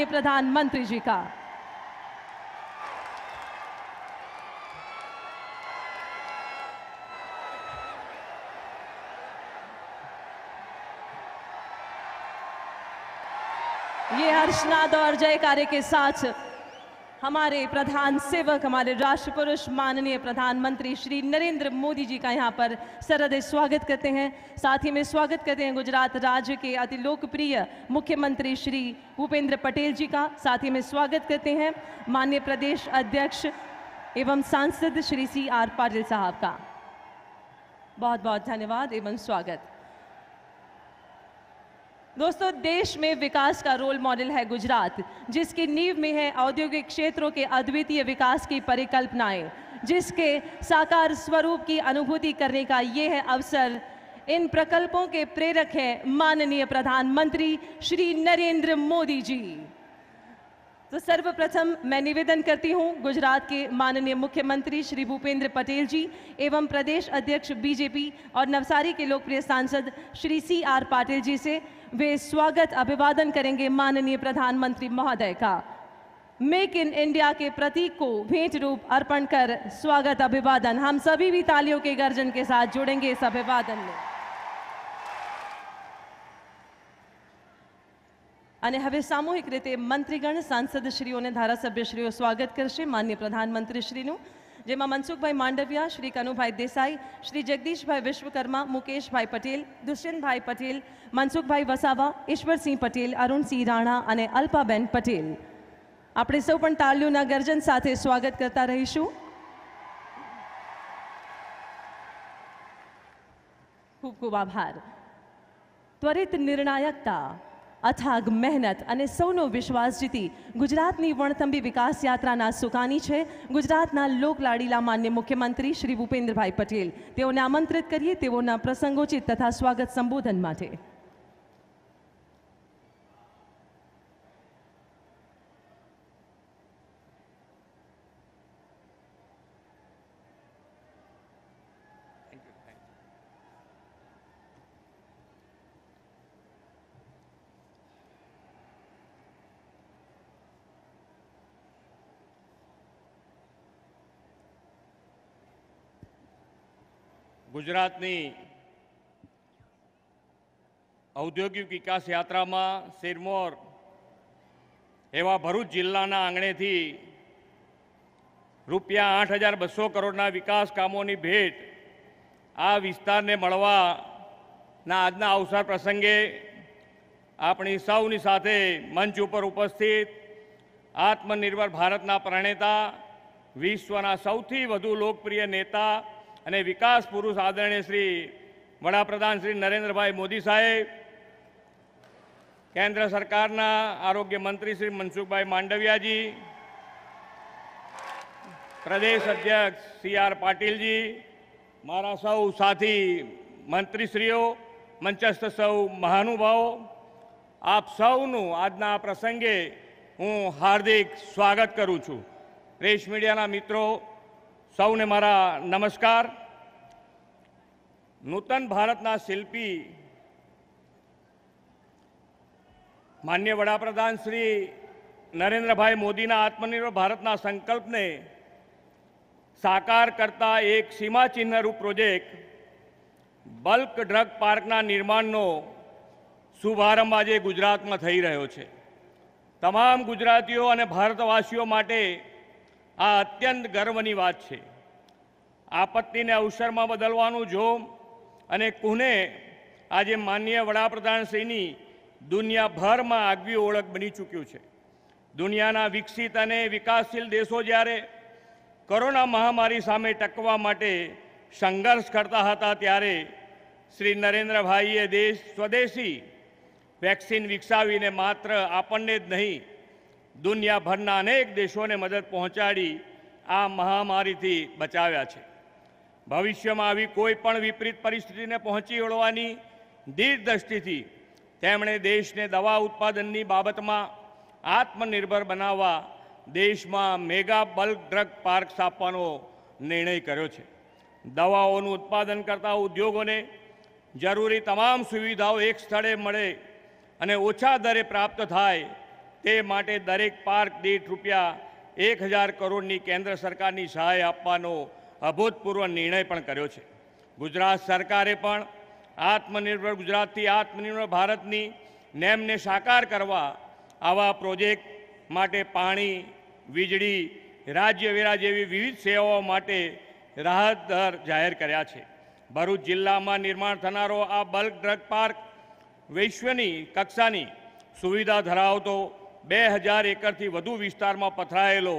प्रधानमंत्री जी का। ये हर्षनाद और जयकारे के साथ हमारे प्रधान सेवक, हमारे राष्ट्र पुरुष माननीय प्रधानमंत्री श्री नरेंद्र मोदी जी का यहाँ पर सरहृदय स्वागत करते हैं। साथ ही में स्वागत करते हैं गुजरात राज्य के अति लोकप्रिय मुख्यमंत्री श्री भूपेंद्र पटेल जी का। साथ ही में स्वागत करते हैं माननीय प्रदेश अध्यक्ष एवं सांसद श्री CR पाटिल साहब का। बहुत बहुत धन्यवाद एवं स्वागत। दोस्तों, देश में विकास का रोल मॉडल है गुजरात, जिसकी नींव में है औद्योगिक क्षेत्रों के अद्वितीय विकास की परिकल्पनाएं, जिसके साकार स्वरूप की अनुभूति करने का ये है अवसर। इन प्रकल्पों के प्रेरक हैं माननीय प्रधानमंत्री श्री नरेंद्र मोदी जी। तो सर्वप्रथम मैं निवेदन करती हूं गुजरात के माननीय मुख्यमंत्री श्री भूपेंद्र पटेल जी एवं प्रदेश अध्यक्ष बीजेपी और नवसारी के लोकप्रिय सांसद श्री CR पाटिल जी से। वे स्वागत अभिवादन करेंगे माननीय प्रधानमंत्री महोदय का। मेक इन इंडिया के प्रतीक को भेंट रूप अर्पण कर स्वागत अभिवादन हम सभी भी तालियों के गर्जन के साथ जुड़ेंगे इस अभिवादन में। અને હવે સામૂહિક રીતે મંત્રીગણ સાંસદશ્રીઓને ધારાસભ્યશ્રીઓ સ્વાગત કરશે માનનીય પ્રધાનમંત્રીશ્રીનું, જેમાં મનસુખભાઈ માંડવિયા, શ્રી કનુભાઈ દેસાઈ, શ્રી જગદીશભાઈ વિશ્વકર્મા, મુકેશભાઈ પટેલ, દુષ્યંતભાઈ પટેલ, મનસુખભાઈ વસાવા, ઈશ્વરસિંહ પટેલ, અરુણસિંહ રાણા અને અલ્પાબેન પટેલ. આપણે સૌ પણ તાળીઓના ગર્જન સાથે સ્વાગત કરતા રહીશું. ખૂબ ખૂબ આભાર. ત્વરિત નિર્ણાયકતા, અથાગ મહેનત અને સૌનો વિશ્વાસ જીતી ગુજરાતની વણથંભી વિકાસ યાત્રાના સુકાની છે ગુજરાતના લોકલાડીલા માન્ય મુખ્યમંત્રી શ્રી ભૂપેન્દ્રભાઈ પટેલ. તેઓને આમંત્રિત કરીએ તેઓના પ્રસંગોચિત તથા સ્વાગત સંબોધન માટે. ગુજરાતની ઔદ્યોગિક વિકાસ યાત્રામાં સિરમોર એવા ભરૂચ જિલ્લાના આંગણેથી રૂપિયા 8,200 કરોડના વિકાસ કામોની ભેટ આ વિસ્તારને મળવાના આજના અવસર પ્રસંગે આપણી સૌની સાથે મંચ ઉપર ઉપસ્થિત આત્મનિર્ભર ભારતના પ્રણેતા, વિશ્વના સૌથી વધુ લોકપ્રિય નેતા અને વિકાસ પુરુષ આદરણીય શ્રી વડાપ્રધાન શ્રી નરેન્દ્રભાઈ મોદી સાહેબ, કેન્દ્ર સરકારના આરોગ્ય મંત્રી શ્રી મનસુખભાઈ માંડવિયાજી, પ્રદેશ અધ્યક્ષ CR પાટીલજી, મારા સૌ સાથી મંત્રીશ્રીઓ, મંચસ્થ સૌ મહાનુભાવો, આપ સૌનું આજના પ્રસંગે હું હાર્દિક સ્વાગત કરું છું. પ્રેસ મીડિયાના મિત્રો સૌને મારા નમસ્કાર. નૂતન ભારતના શિલ્પી માન્ય વડાપ્રધાન શ્રી નરેન્દ્રભાઈ મોદીના આત્મનિર્ભર ભારતના સંકલ્પને સાકાર કરતા એક સીમાચિહ્નરૂપ પ્રોજેક્ટ બલ્ક ડ્રગ પાર્કના નિર્માણનો શુભારંભ આજે ગુજરાતમાં થઈ રહ્યો છે. તમામ ગુજરાતીઓ અને ભારતવાસીઓ માટે આ અત્યંત ગર્વની વાત છે. આપત્તિને અવસરમાં બદલવાનું જોમ અને કુને આજે માનનીય વડાપ્રધાનશ્રીની દુનિયાભરમાં આગવી ઓળખ બની ચૂક્યું છે. દુનિયાના વિકસિત અને વિકાસશીલ દેશો જ્યારે કોરોના મહામારી સામે ટકવા માટે સંઘર્ષ કરતા હતા ત્યારે શ્રી નરેન્દ્રભાઈએ સ્વદેશી વેક્સિન વિકસાવીને માત્ર આપણને જ નહીં દુનિયાભરના અનેક દેશોને મદદ પહોંચાડી આ મહામારીથી બચાવ્યા છે. ભવિષ્યમાં આવી કોઈ પણ વિપરીત પરિસ્થિતિને પહોંચી વળવાની દીર્ઘદ્રષ્ટિથી તેમણે દેશને દવા ઉત્પાદનની બાબતમાં આત્મનિર્ભર બનાવવા દેશમાં મેગા બલ્ક ડ્રગ પાર્ક સ્થાપવાનો નિર્ણય કર્યો છે. દવાઓનું ઉત્પાદન કરતા ઉદ્યોગોને જરૂરી તમામ સુવિધાઓ એક સ્થળે મળે અને ઓછા દરે પ્રાપ્ત થાય તે માટે દરેક પાર્ક દીઠ ₹1000 કરોડની કેન્દ્ર સરકારની સહાય આપવાનો અભૂતપૂર્વ નિર્ણય પણ કર્યો છે. ગુજરાત સરકારે પણ આત્મનિર્ભર ગુજરાતથી આત્મનિર્ભર ભારતની નેમને સાકાર કરવા આવા પ્રોજેક્ટ માટે પાણી, વીજળી, રાજ્ય વેરા જેવી વિવિધ સેવાઓ માટે રાહત દર જાહેર કર્યા છે. ભરૂચ જિલ્લામાં નિર્માણ થનારો આ બલ્ક ડ્રગ પાર્ક વિશ્વની કક્ષાની સુવિધા ધરાવતો 2000 એકરથી વધુ વિસ્તારમાં પથરાયેલો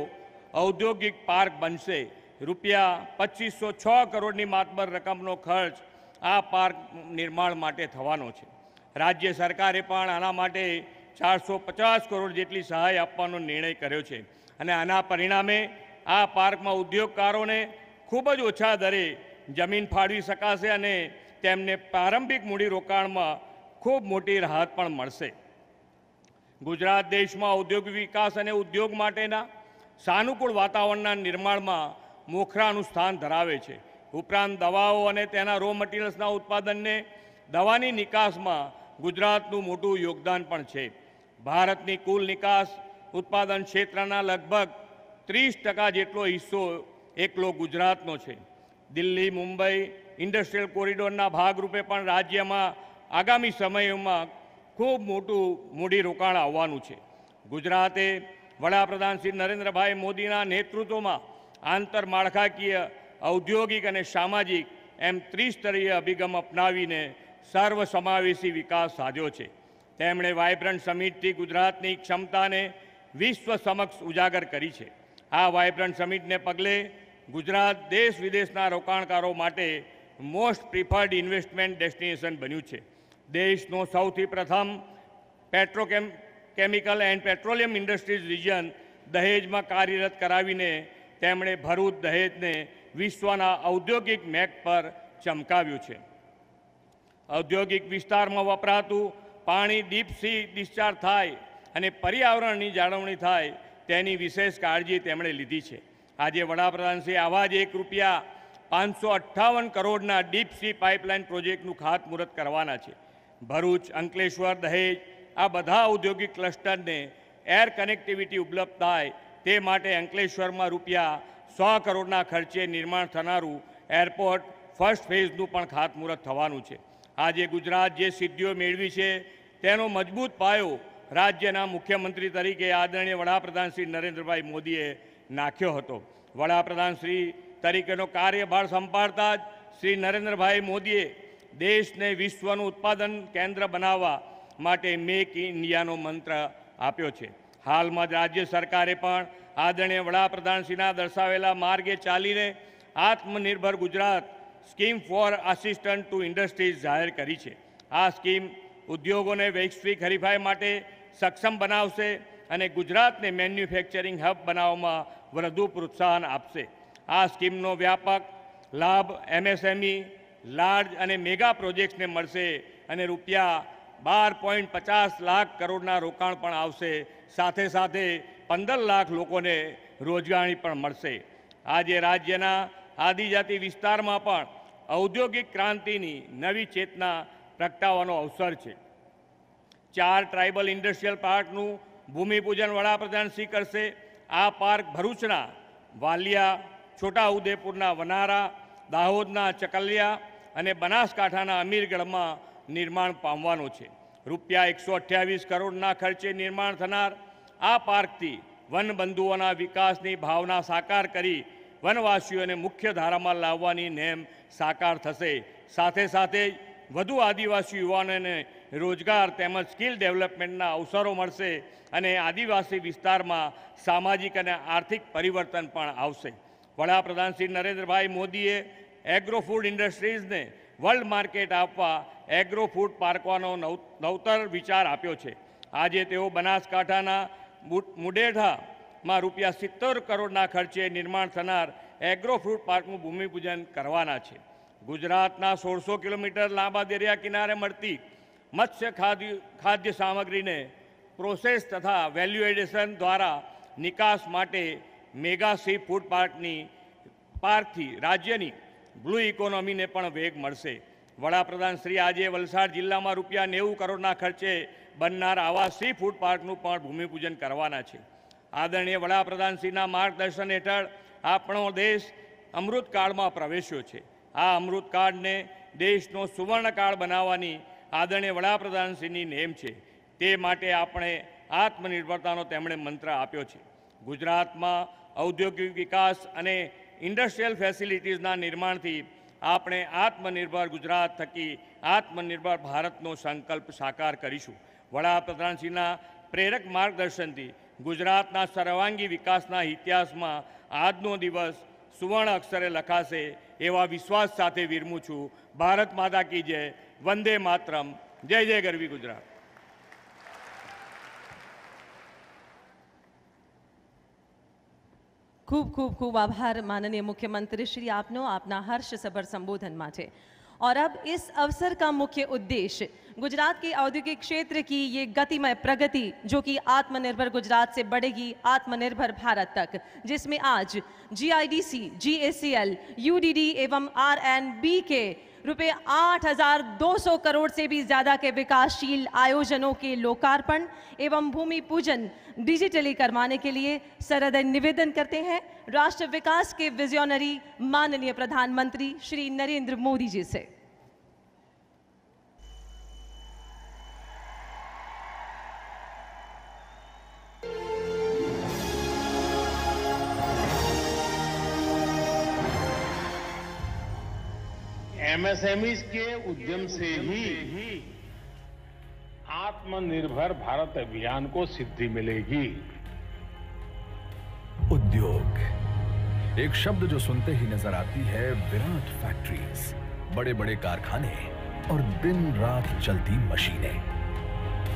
ઔદ્યોગિક પાર્ક બનશે. ₹2506 કરોડની માતબર રકમનો ખર્ચ આ પાર્ક નિર્માણ માટે થવાનો છે. રાજ્ય સરકારે પણ આના માટે 450 કરોડ જેટલી સહાય આપવાનો નિર્ણય કર્યો છે અને આના પરિણામે આ પાર્કમાં ઉદ્યોગકારોને ખૂબ જ ઓછા દરે જમીન ફાળવી શકાશે અને તેમને પ્રારંભિક મૂડીરોકાણમાં ખૂબ મોટી રાહત પણ મળશે. ગુજરાત દેશમાં ઔદ્યોગિક વિકાસ અને ઉદ્યોગ માટેના સાનુકૂળ વાતાવરણના નિર્માણમાં મોખરાનું સ્થાન ધરાવે છે. ઉપરાંત દવાઓ અને તેના રો મટીરિયલ્સના ઉત્પાદનને દવાની નિકાસમાં ગુજરાતનું મોટું યોગદાન પણ છે. ભારતની કુલ નિકાસ ઉત્પાદન ક્ષેત્રના લગભગ 30% જેટલો હિસ્સો એકલો ગુજરાતનો છે. દિલ્હી મુંબઈ ઇન્ડસ્ટ્રીયલ કોરિડોરના ભાગરૂપે પણ રાજ્યમાં આગામી સમયમાં ખૂબ મોટું મૂડીરોકાણ આવવાનું છે. ગુજરાતે વડાપ્રધાન શ્રી નરેન્દ્રભાઈ મોદીના નેતૃત્વમાં આંતરમાળખાકીય, ઔદ્યોગિક અને સામાજિક એમ ત્રિસ્તરીય અભિગમ અપનાવીને સર્વસમાવેશી વિકાસ સાધ્યો છે. તેમણે વાઇબ્રન્ટ સમિટથી ગુજરાતની ક્ષમતાને વિશ્વ સમક્ષ ઉજાગર કરી છે. આ વાઇબ્રન્ટ સમિટને પગલે ગુજરાત દેશ વિદેશના રોકાણકારો માટે મોસ્ટ પ્રિફર્ડ ઇન્વેસ્ટમેન્ટ ડેસ્ટિનેશન બન્યું છે. દેશનો સૌથી પ્રથમ petrochemical and petroleum industries region દહેજમાં કાર્યરત કરાવીને તેમણે ભરૂચ દહેજને વિશ્વના ઔદ્યોગિક મેપ પર ચમકાવ્યું છે. ઔદ્યોગિક વિસ્તારમાં વપરાતું પાણી ડીપ સી ડિસ્ચાર્જ થાય અને પર્યાવરણની જાળવણી થાય તેની વિશેષ કાળજી તેમણે લીધી છે. આજે વડાપ્રધાનશ્રી આવા જ ₹558 કરોડના ડીપ સી પાઇપલાઇન પ્રોજેક્ટનું ખાતમુહૂર્ત કરવાના છે. ભરૂચ, અંકલેશ્વર, દહેજ આ બધા ઔદ્યોગિક ક્લસ્ટરને એર કનેક્ટિવિટી ઉપલબ્ધ થાય તે માટે અંકલેશ્વરમાં ₹100 કરોડના ખર્ચે નિર્માણ થનારું એરપોર્ટ ફર્સ્ટ ફેઝનું પણ ખાતમુહૂર્ત થવાનું છે. આજે ગુજરાત જે સિદ્ધિઓ મેળવી છે તેનો મજબૂત પાયો રાજ્યના મુખ્યમંત્રી તરીકે આદરણીય વડાપ્રધાન શ્રી નરેન્દ્રભાઈ મોદીએ નાખ્યો હતો. વડાપ્રધાન શ્રી તરીકેનો કાર્યભાર સંભાળતા જ શ્રી નરેન્દ્રભાઈ મોદીએ દેશને વિશ્વનું ઉત્પાદન કેન્દ્ર બનાવવા માટે મેક ઇન ઇન્ડિયાનો મંત્ર આપ્યો છે. હાલમાં જ રાજ્ય સરકારે પણ આદરણીય વડાપ્રધાનશ્રીના દર્શાવેલા માર્ગે ચાલીને આત્મનિર્ભર Gujarat scheme for assistant to industries જાહેર કરી છે. આ સ્કીમ ઉદ્યોગોને વૈશ્વિક હરીફાઈ માટે સક્ષમ બનાવશે અને ગુજરાતને મેન્યુફેક્ચરિંગ હબ બનાવવામાં વધુ પ્રોત્સાહન આપશે. આ સ્કીમનો વ્યાપક લાભ MSME, લાર્જ અને મેગા પ્રોજેક્ટ્સને મળશે અને ₹12.50 લાખ કરોડના રોકાણ પણ આવશે. સાથે સાથે 15 લાખ લોકોને રોજગારી પણ મળશે. આજે રાજ્યના આદિજાતિ વિસ્તારમાં પણ ઔદ્યોગિક ક્રાંતિની નવી ચેતના પ્રગટાવવાનો અવસર છે. 4 ટ્રાઇબલ ઇન્ડસ્ટ્રીયલ પાર્કનું ભૂમિપૂજન વડાપ્રધાનશ્રી કરશે. આ પાર્ક ભરૂચના વાલિયા, છોટાઉદેપુરના વનારા, દાહોદના ચકલિયા અને બનાસકાંઠાના અમીરગઢમાં નિર્માણ પામવાનો છે. ₹128 કરોડના ખર્ચે નિર્માણ થનાર આ પાર્કથી વનબંધુઓના વિકાસની ભાવના સાકાર કરી વનવાસીઓને મુખ્ય ધારામાં લાવવાની નેમ સાકાર થશે. સાથે સાથે વધુ આદિવાસી યુવાનોને રોજગાર તેમજ સ્કિલ ડેવલપમેન્ટના અવસરો મળશે અને આદિવાસી વિસ્તારમાં સામાજિક અને આર્થિક પરિવર્તન પણ આવશે. વડાપ્રધાન શ્રી નરેન્દ્રભાઈ મોદીએ એગ્રો ફૂડ ઇન્ડસ્ટ્રીઝને વર્લ્ડ માર્કેટ આપવા એગ્રો ફૂડ પાર્કવાનો નવતર વિચાર આપ્યો છે. આજે તેઓ બનાસકાંઠાના મુઢેઠામાં ₹70 કરોડના ખર્ચે નિર્માણ થનાર એગ્રો ફ્રૂટ પાર્કનું ભૂમિપૂજન કરવાના છે. ગુજરાતના 1600 કિલોમીટર લાંબા દરિયા કિનારે મળતી મત્સ્ય ખાદ્ય સામગ્રીને પ્રોસેસ તથા વેલ્યુ એડિશન દ્વારા નિકાસ માટે મેગા સી ફૂડ પાર્કથી રાજ્યની બ્લુ ઇકોનોમીને પણ વેગ મળશે. વડાપ્રધાન શ્રી આજે વલસાડ જિલ્લામાં ₹90 કરોડના ખર્ચે બનનાર આવા સી ફૂડ પાર્કનું પણ ભૂમિપૂજન કરવાના છે. આદરણીય વડાપ્રધાનશ્રીના માર્ગદર્શન હેઠળ આપણો દેશ અમૃતકાળમાં પ્રવેશ્યો છે. આ અમૃતકાળને દેશનો સુવર્ણકાળ બનાવવાની આદરણીય વડાપ્રધાનશ્રીની નેમ છે. તે માટે આપણે આત્મનિર્ભરતાનો તેમણે મંત્ર આપ્યો છે. ગુજરાતમાં ઔદ્યોગિક વિકાસ અને ઇન્ડસ્ટ્રીયલ ફેસિલિટીઝના નિર્માણથી આપણે આત્મનિર્ભર ગુજરાત થકી આત્મનિર્ભર ભારતનો સંકલ્પ સાકાર કરીશું. વડાપ્રધાનશ્રીના પ્રેરક માર્ગદર્શનથી ગુજરાતના સર્વાંગી વિકાસના ઇતિહાસમાં આજનો દિવસ સુવર્ણ અક્ષરે લખાશે એવા વિશ્વાસ સાથે વિરમું છું. ભારત માતા કી જય. વંદે માતરમ. જય જય ગરવી ગુજરાત. ખૂબ ખૂબ ખૂબ આભાર माननीय मुख्यमंत्री श्री आपनो आपना हर्षसभर संबोधन माटे। और अब इस अवसर का मुख्य उद्देश्य गुजरात के औद्योगिक क्षेत्र की ये गतिमय प्रगति जो कि आत्मनिर्भर गुजरात से बढ़ेगी आत्मनिर्भर भारत तक, जिसमें आज GIDC, GACL, UDD एवं RNB के ₹8,200 करोड़ से भी ज्यादा के विकासशील आयोजनों के लोकार्पण एवं भूमि पूजन डिजिटली करवाने के लिए सरदय निवेदन करते हैं राष्ट्र विकास के विजनरी माननीय प्रधानमंत्री श्री नरेंद्र मोदी जी से। MSMEs के उद्यम से ही आत्मनिर्भर भारत अभियान को सिद्धि मिलेगी। उद्योग, एक शब्द जो सुनते ही नजर आती है विराट फैक्ट्रीज, बड़े बड़े कारखाने और दिन रात चलती मशीनें,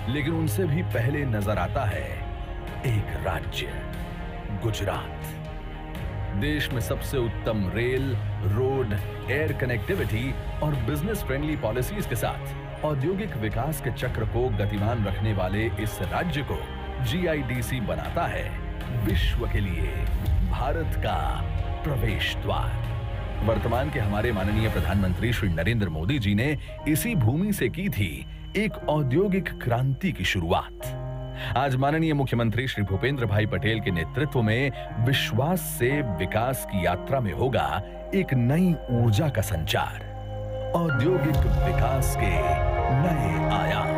लेकिन उनसे भी पहले नजर आता है एक राज्य, गुजरात। देश में सबसे उत्तम रेल, रोड, एयर कनेक्टिविटी और बिजनेस फ्रेंडली पॉलिसीज के साथ औद्योगिक विकास के चक्र को गतिमान रखने वाले इस राज्य को GIDC बनाता है विश्व के लिए भारत का प्रवेश द्वार। वर्तमान के हमारे माननीय प्रधानमंत्री श्री नरेंद्र मोदी जी ने इसी भूमि से की थी एक औद्योगिक क्रांति की शुरुआत। आज माननीय मुख्यमंत्री श्री भूपेंद्र भाई पटेल के नेतृत्व में विश्वास से विकास की यात्रा में होगा एक नई ऊर्जा का संचार, औद्योगिक विकास के नए आयाम।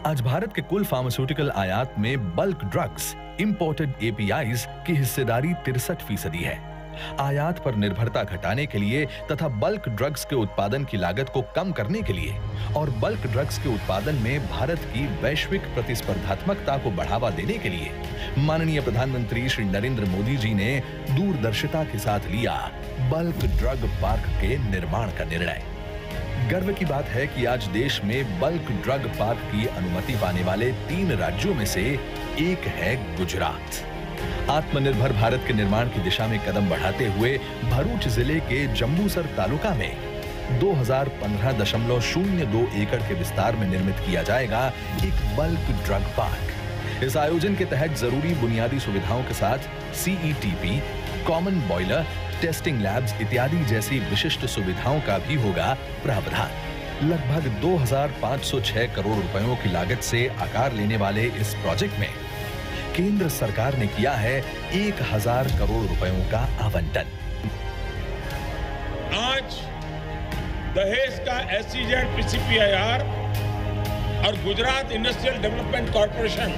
आज भारत के कुल फार्मास्यूटिकल आयात में बल्क ड्रग्स, इंपोर्टेड APIs की हिस्सेदारी 63% है। आयात पर निर्भरता घटाने के लिए तथा बल्क ड्रग्स के उत्पादन की लागत को कम करने के लिए और बल्क ड्रग्स के उत्पादन में भारत की वैश्विक प्रतिस्पर्धात्मकता को बढ़ावा देने के लिए माननीय प्रधानमंत्री श्री नरेंद्र मोदी जी ने दूरदर्शिता के साथ लिया बल्क ड्रग पार्क के निर्माण का निर्णय। गर्व की बात है कि आज देश में बल्क ड्रग पार्क की अनुमति पाने वाले 3 राज्यों में से एक है गुजरात। आत्मनिर्भर भारत के निर्माण की दिशा में कदम बढ़ाते हुए भरूच जिले के जंबूसर तालुका में 2015.02 एकड़ के विस्तार में निर्मित किया जाएगा एक बल्क ड्रग पार्क। इस आयोजन के तहत जरूरी बुनियादी सुविधाओं के साथ CETP, common boiler, testing labs इत्यादि जैसी विशिष्ट सुविधाओं का भी होगा प्रावधान। लगभग 2,506 करोड़ रुपयों की लागत से आकार लेने वाले इस प्रोजेक्ट में केंद्र सरकार ने किया है 1,000 करोड़ रुपयों का आवंटन। आज दहेज का SEZ PCPIR और गुजरात इंडस्ट्रियल डेवलपमेंट कॉर्पोरेशन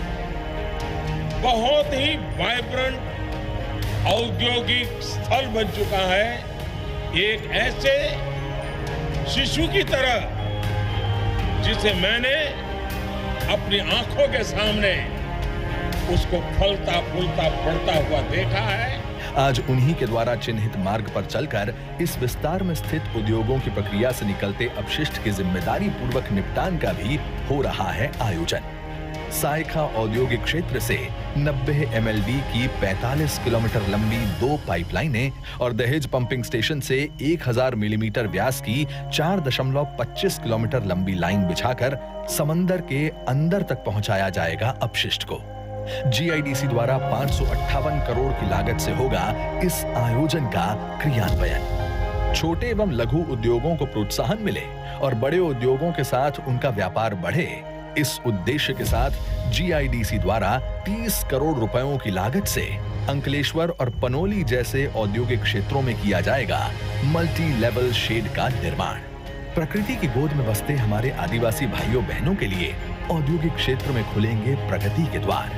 बहुत ही वाइब्रेंट औद्योगिक स्थल बन चुका है। एक ऐसे शिशु की तरह जिसे मैंने अपनी आंखों के सामने उसको फलता फूलता बढ़ता हुआ देखा है। आज उन्हीं के द्वारा चिन्हित मार्ग पर चलकर इस विस्तार में स्थित उद्योगों की प्रक्रिया से निकलते अपशिष्ट के जिम्मेदारी पूर्वक निपटान का भी हो रहा है आयोजन। सायखा औद्योगिक क्षेत्र से 90 MLD की 45 किलोमीटर लंबी 2 पाइपलाइनें और दहेज पंपिंग स्टेशन से 1000 मिलीमीटर व्यास की 4.25 किलोमीटर लंबी लाइन बिछाकर समंदर के अंदर तक पहुंचाया जाएगा अपशिष्ट को। GIDC द्वारा 558 करोड़ की लागत से होगा इस आयोजन का क्रियान्वयन। छोटे एवं लघु उद्योगों को प्रोत्साहन मिले और बड़े उद्योगों के साथ उनका व्यापार बढ़े, इस उद्देश्य के साथ जीआईडीसी द्वारा 30 करोड़ रुपयों की लागत से अंकलेश्वर और पनोली जैसे औद्योगिक क्षेत्रों में किया जाएगा मल्टी लेवल शेड का निर्माण। प्रकृति की गोद में बसते हमारे आदिवासी भाइयों बहनों के लिए औद्योगिक क्षेत्र में खुलेंगे प्रगति के द्वार,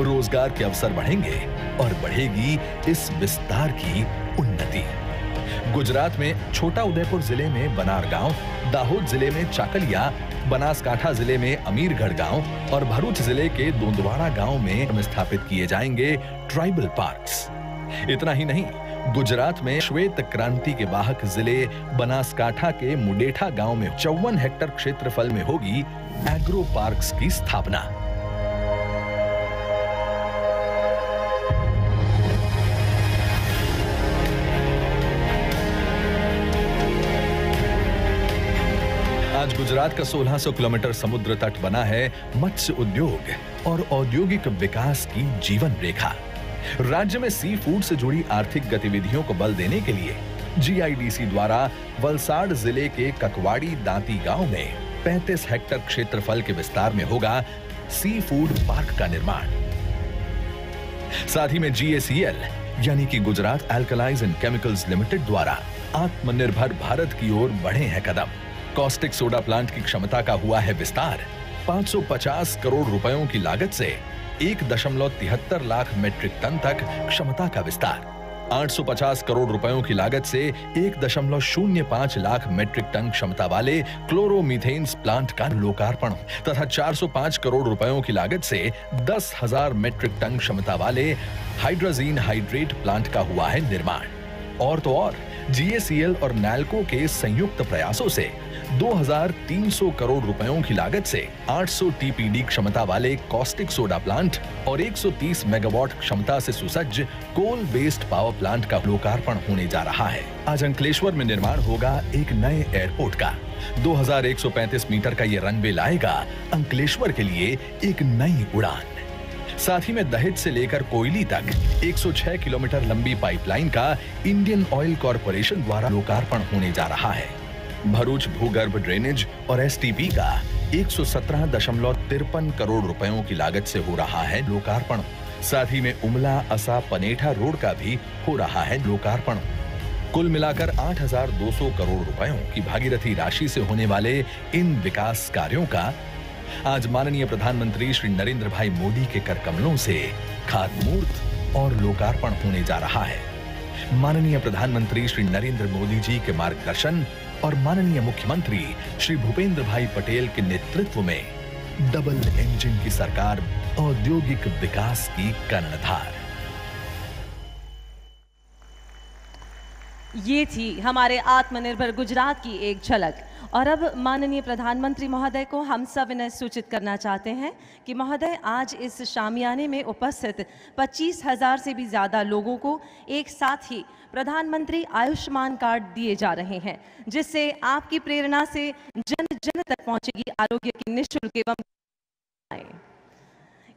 रोजगार के अवसर बढ़ेंगे और बढ़ेगी इस विस्तार की उन्नति। गुजरात में छोटा उदयपुर जिले में बनार गांव, दाहोद जिले में चाकलिया, बनासकांठा जिले में अमीरगढ़ गांव और भरूच जिले के दोंदवाड़ा गांव में स्थापित किए जाएंगे ट्राइबल पार्क्स। इतना ही नहीं, गुजरात में श्वेत क्रांति के वाहक जिले बनासकांठा के मुडेठा गांव में 54 हेक्टेयर क्षेत्रफल में होगी एग्रो पार्क्स की स्थापना। आज गुजरात का 1600 किलोमीटर समुद्र तट बना है मत्स्य उद्योग और औद्योगिक विकास की जीवन रेखा। राज्य में सी फूड से जुड़ी आर्थिक गतिविधियों को बल देने के लिए जीआईडीसी द्वारा वलसाड जिले के ककवाड़ी दांती गांव में 35 हेक्टेयर क्षेत्रफल के विस्तार में होगा सी फूड पार्क का निर्माण। साथ ही में GACL यानी कि गुजरात एल्कलाइज एंड केमिकल्स लिमिटेड द्वारा आत्मनिर्भर भारत की ओर बढ़े हैं कदम। कॉस्टिक सोडा प्लांट की क्षमता का हुआ है विस्तार। 550 करोड़ रुपयों की लागत से 1.73 लाख मेट्रिक टन तक क्षमता का विस्तार। 850 करोड़ रुपयों की लागत से 1.05 लाख मेट्रिक टन क्षमता वाले क्लोरोमीथेन्स प्लांट का लोकार्पण तथा 405 करोड़ रुपयों की लागत से 10,000 मेट्रिक टन क्षमता वाले हाइड्रोजीन हाइड्रेट प्लांट का हुआ है निर्माण। और तो और GACL और नैल्को के संयुक्त प्रयासों से 2,300 करोड़ रुपयों की लागत से 800 TPD क्षमता वाले कॉस्टिक सोडा प्लांट और 130 मेगावाट क्षमता से सुसज्ज कोल बेस्ड पावर प्लांट का लोकार्पण होने जा रहा है। आज अंकलेश्वर में निर्माण होगा एक नए एयरपोर्ट का। 2135 मीटर का ये रनवे लाएगा अंकलेश्वर के लिए एक नई उड़ान। साथ ही में दहेज से लेकर कोयली तक 106 किलोमीटर लंबी पाइपलाइन का इंडियन ऑयल कॉरपोरेशन द्वारा लोकार्पण होने जा रहा है। भरूच भूगर्भ ड्रेनेज और STP का 117.53 करोड़ रुपयों की लागत से हो रहा है लोकार्पण। साथ ही में उमला असा पनेठा रोड का भी हो रहा है लोकार्पण। कुल मिलाकर 8,200 करोड़ रुपयों की भागीरथी राशि से होने वाले इन विकास कार्यों का आज माननीय प्रधानमंत्री श्री नरेंद्र भाई मोदी के कर कमलों से खातमुहूर्त और लोकार्पण होने जा रहा है। माननीय प्रधानमंत्री श्री नरेंद्र मोदी जी के मार्गदर्शन और माननीय मुख्यमंत्री श्री भूपेंद्र भाई पटेल के नेतृत्व में डबल इंजन की सरकार औद्योगिक विकास की कर्णधार। ये थी हमारे आत्मनिर्भर गुजरात की एक झलक। और अब माननीय प्रधानमंत्री महोदय को हम सब इन्हें सूचित करना चाहते हैं कि महोदय आज इस शामियाने में उपस्थित 25,000 से भी ज़्यादा लोगों को एक साथ ही प्रधानमंत्री आयुष्मान कार्ड दिए जा रहे हैं, जिससे आपकी प्रेरणा से जन जन तक पहुंचेगी आरोग्य की निःशुल्क एवं।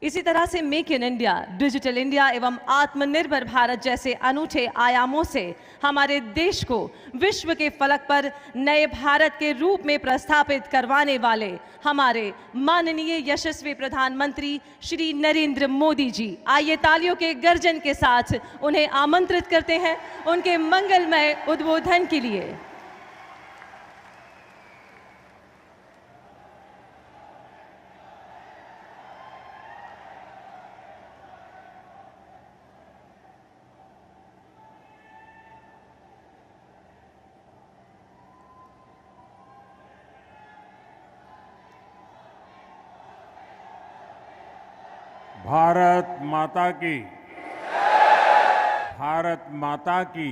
इसी तरह से make in India, digital India एवं आत्मनिर्भर भारत जैसे अनूठे आयामों से हमारे देश को विश्व के फलक पर नए भारत के रूप में प्रस्थापित करवाने वाले हमारे माननीय यशस्वी प्रधानमंत्री श्री नरेंद्र मोदी जी, आइए तालियों के गर्जन के साथ उन्हें आमंत्रित करते हैं उनके मंगलमय उद्बोधन के लिए। भारत माता की, भारत माता की।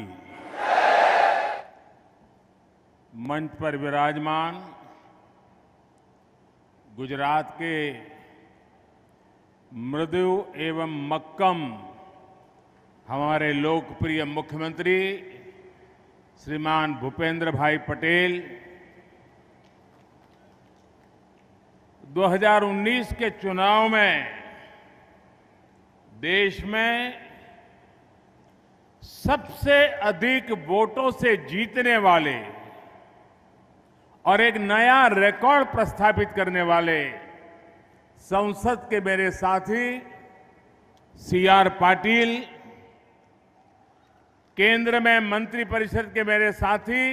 मंच पर विराजमान गुजरात के मृदु एवं मक्कम हमारे लोकप्रिय मुख्यमंत्री श्रीमान भूपेंद्र भाई पटेल 2019 के चुनाव में देश में सबसे अधिक वोटों से जीतने वाले और एक नया रिकॉर्ड प्रस्थापित करने वाले संसद के मेरे साथी सीआर पाटिल, केंद्र में मंत्रिपरिषद के मेरे साथी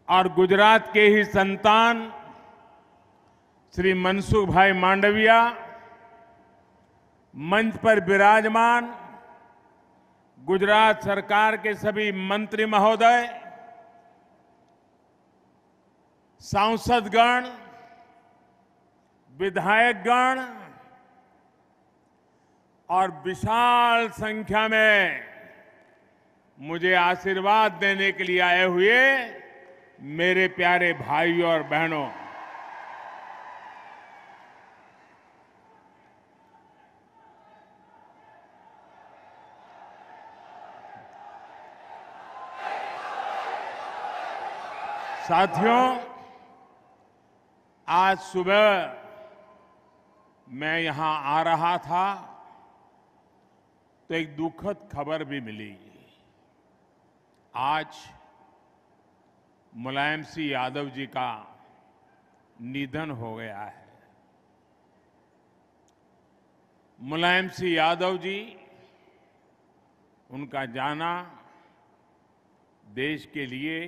और गुजरात के ही संतान श्री मनसुख भाई मांडविया, मंच पर विराजमान गुजरात सरकार के सभी मंत्री महोदय, सांसदगण, विधायकगण और विशाल संख्या में मुझे आशीर्वाद देने के लिए आए हुए मेरे प्यारे भाइयों और बहनों, साथियों, आज सुबह मैं यहां आ रहा था तो एक दुखद खबर भी मिली। आज मुलायम सिंह यादव जी का निधन हो गया है। मुलायम सिंह यादव जी, उनका जाना देश के लिए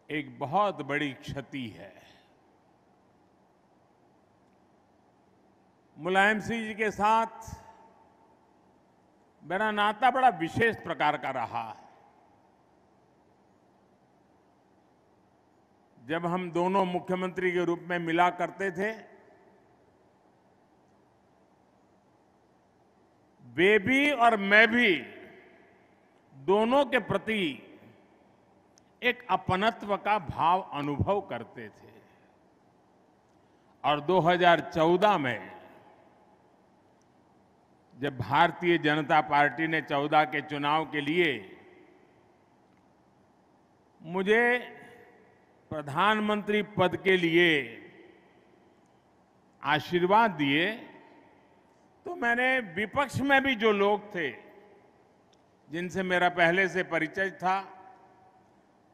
एक बहुत बड़ी क्षति है। मुलायम सिंह जी के साथ मेरा नाता बड़ा विशेष प्रकार का रहा है। जब हम दोनों मुख्यमंत्री के रूप में मिला करते थे, वे भी और मैं भी दोनों के प्रति एक अपनत्व का भाव अनुभव करते थे। और 2014 में जब भारतीय जनता पार्टी ने 14 के चुनाव के लिए मुझे प्रधानमंत्री पद के लिए आशीर्वाद दिए, तो मैंने विपक्ष में भी जो लोग थे जिनसे मेरा पहले से परिचय था,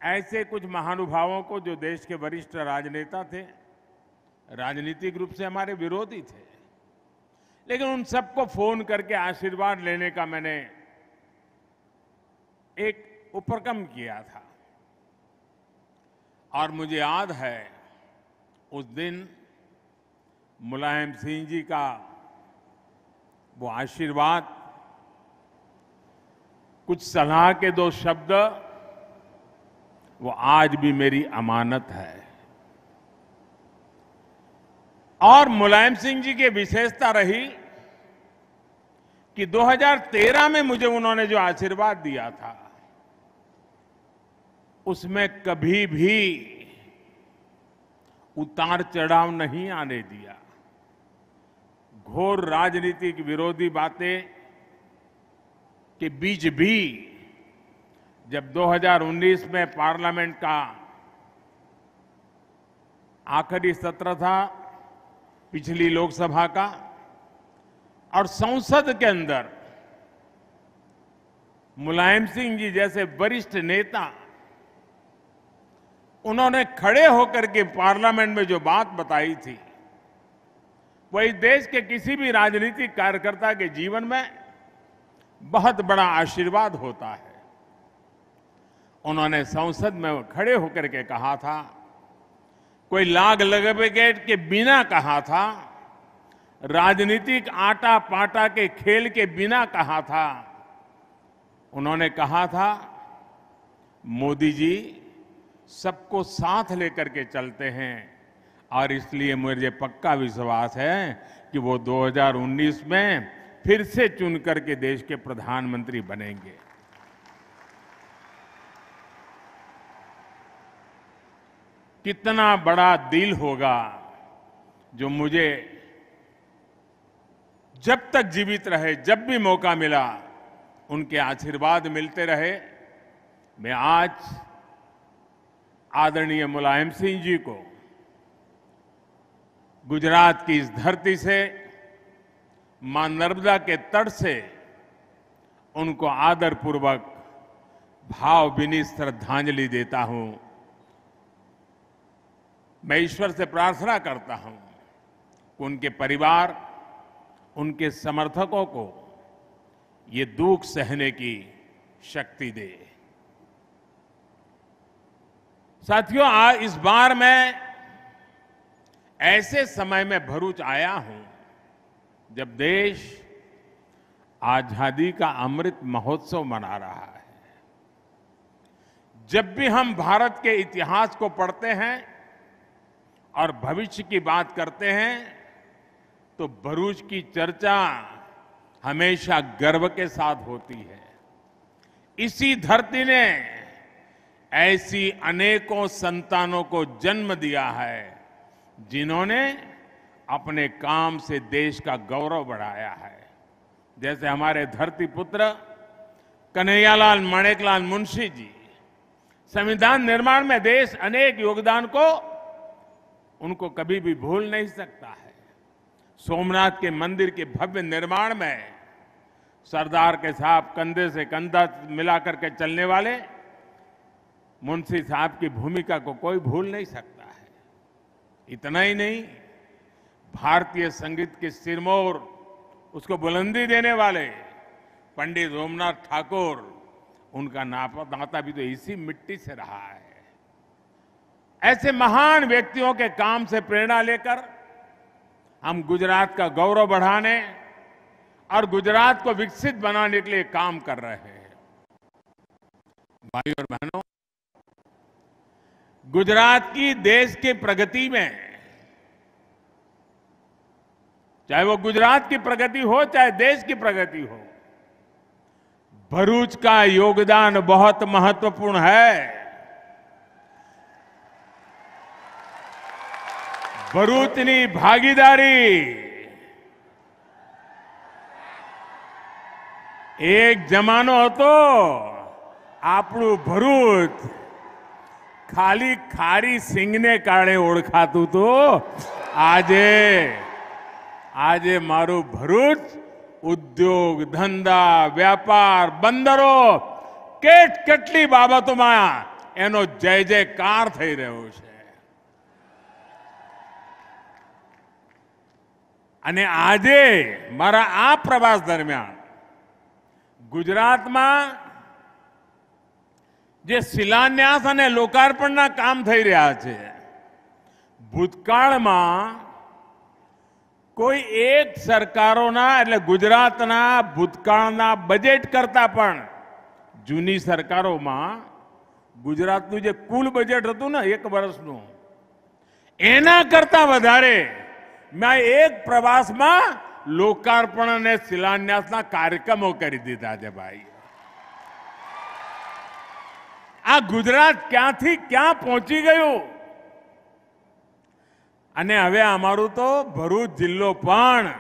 ऐसे कुछ महानुभावों को जो देश के वरिष्ठ राजनेता थे, राजनीतिक रूप से हमारे विरोधी थे, लेकिन उन सबको फोन करके आशीर्वाद लेने का मैंने एक उपक्रम किया था। और मुझे याद है उस दिन मुलायम सिंह जी का वो आशीर्वाद, कुछ सलाह के 2 शब्द, वो आज भी मेरी अमानत है। और मुलायम सिंह जी की विशेषता रही कि 2013 में मुझे उन्होंने जो आशीर्वाद दिया था, उसमें कभी भी उतार चढ़ाव नहीं आने दिया। घोर राजनीतिक विरोधी बातें के बीच भी जब 2019 में पार्लियामेंट का आखिरी सत्र था, पिछली लोकसभा का, और संसद के अंदर मुलायम सिंह जी जैसे वरिष्ठ नेता, उन्होंने खड़े होकर के पार्लियामेंट में जो बात बताई थी, वही देश के किसी भी राजनीतिक कार्यकर्ता के जीवन में बहुत बड़ा आशीर्वाद होता है। उन्होंने संसद में खड़े होकर के कहा था, कोई लाग लपेट के बिना कहा था, राजनीतिक आटा पाटा के खेल के बिना कहा था। उन्होंने कहा था, मोदी जी सबको साथ लेकर के चलते हैं, और इसलिए मुझे पक्का विश्वास है कि वो 2019 में फिर से चुन करके देश के प्रधानमंत्री बनेंगे। कितना बड़ा दिल होगा जो मुझे जब तक जीवित रहे, जब भी मौका मिला, उनके आशीर्वाद मिलते रहे। मैं आज आदरणीय मुलायम सिंह जी को गुजरात की इस धरती से मां नर्मदा के तट से उनको आदरपूर्वक भावभीनी श्रद्धांजलि देता हूं। मैं ईश्वर से प्रार्थना करता हूं कि उनके परिवार, उनके समर्थकों को ये दुख सहने की शक्ति दे। साथियों, आज इस बार मैं ऐसे समय में भरूच आया हूं जब देश आजादी का अमृत महोत्सव मना रहा है। जब भी हम भारत के इतिहास को पढ़ते हैं और भविष्य की बात करते हैं तो भरूच की चर्चा हमेशा गर्व के साथ होती है। इसी धरती ने ऐसी अनेकों संतानों को जन्म दिया है जिन्होंने अपने काम से देश का गौरव बढ़ाया है। जैसे हमारे धरती पुत्र कन्हैयालाल माणेकलाल मुंशी जी, संविधान निर्माण में देश अनेक योगदान को उनको कभी भी भूल नहीं सकता है। सोमनाथ के मंदिर के भव्य निर्माण में सरदार के साथ कंधे से कंधा मिलाकर के चलने वाले मुंशी साहब की भूमिका को कोई भूल नहीं सकता है। इतना ही नहीं, भारतीय संगीत के सिरमौर, उसको बुलंदी देने वाले पंडित रोमनाथ ठाकुर, उनका नाता भी तो इसी मिट्टी से रहा है। ऐसे महान व्यक्तियों के काम से प्रेरणा लेकर हम गुजरात का गौरव बढ़ाने और गुजरात को विकसित बनाने के लिए काम कर रहे हैं। भाइयों और बहनों, गुजरात की देश की प्रगति में, चाहे वो गुजरात की प्रगति हो चाहे देश की प्रगति हो, भरूच का योगदान बहुत महत्वपूर्ण है। भरूचनी भागीदारी एक जमानो હતો આપણું ભરૂચ ખાલી ખારી સિંગને કારણે ઓળખાતું તો આજે મારું ભરૂચ ઉદ્યોગ, ધંધા, વ્યાપાર, બંદરો, કેટલી બાબતોમાં એનો જય જયકાર થઈ રહ્યો છે। અને આજે મારા આ પ્રવાસ દરમિયાન ગુજરાતમાં જે શિલાન્યાસ અને લોકાર્પણના કામ થઈ રહ્યા છે, ભૂતકાળમાં કોઈ એક સરકારોના એટલે ગુજરાતના ભૂતકાળના બજેટ કરતા પણ જૂની સરકારોમાં ગુજરાતનું જે કુલ બજેટ હતું ને 1 વર્ષનું, એના કરતા વધારે मैं एक प्रवास में लोकार्पण ने शिलान्यासना कार्यक्रमों कर दीधा है। भाई, आ गुजरात क्या थी क्या पहुंची गयो। अने हवे अमारू तो भरूच जिल्लो पण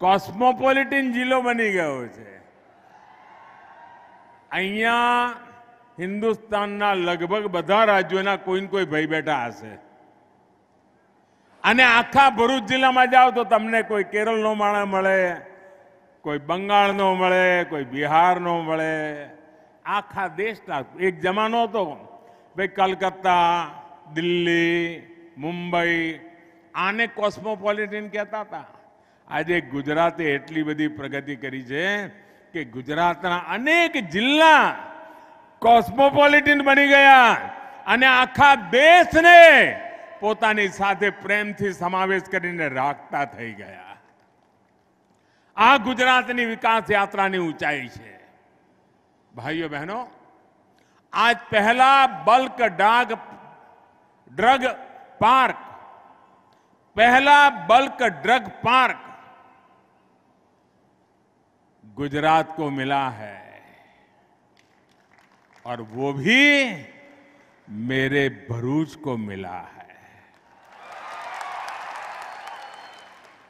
कॉस्मोपोलिटन जिल्लो बनी गयो छे। अहींया हिंदुस्तानना लगभग बधा राज्योना कोई न कोई भाई बैठा हशे। અને આખા ભરૂચ જિલ્લામાં જાઓ તો તમને કોઈ કેરળનો માણસ મળે, કોઈ બંગાળનો મળે, કોઈ બિહારનો મળે, આખા દેશના। એક જમાનો હતો ભાઈ, કલકત્તા, દિલ્હી, મુંબઈ આને કોસ્મોપોલિટન કહેતા હતા। આજે ગુજરાતે એટલી બધી પ્રગતિ કરી છે કે ગુજરાતના અનેક જિલ્લા કોસ્મોપોલિટન બની ગયા અને આખા દેશને પોતાની સાથે પ્રેમથી સમાવેશ કરીને રાખતા થઈ ગયા। આ ગુજરાતની વિકાસ યાત્રાની ઊંચાઈ છે। ભાઈઓ બહેનો, आज पहला बल्क ड्रग पार्क, पहला बल्क ड्रग पार्क गुजरात को मिला है और वो भी मेरे भरूच को मिला है।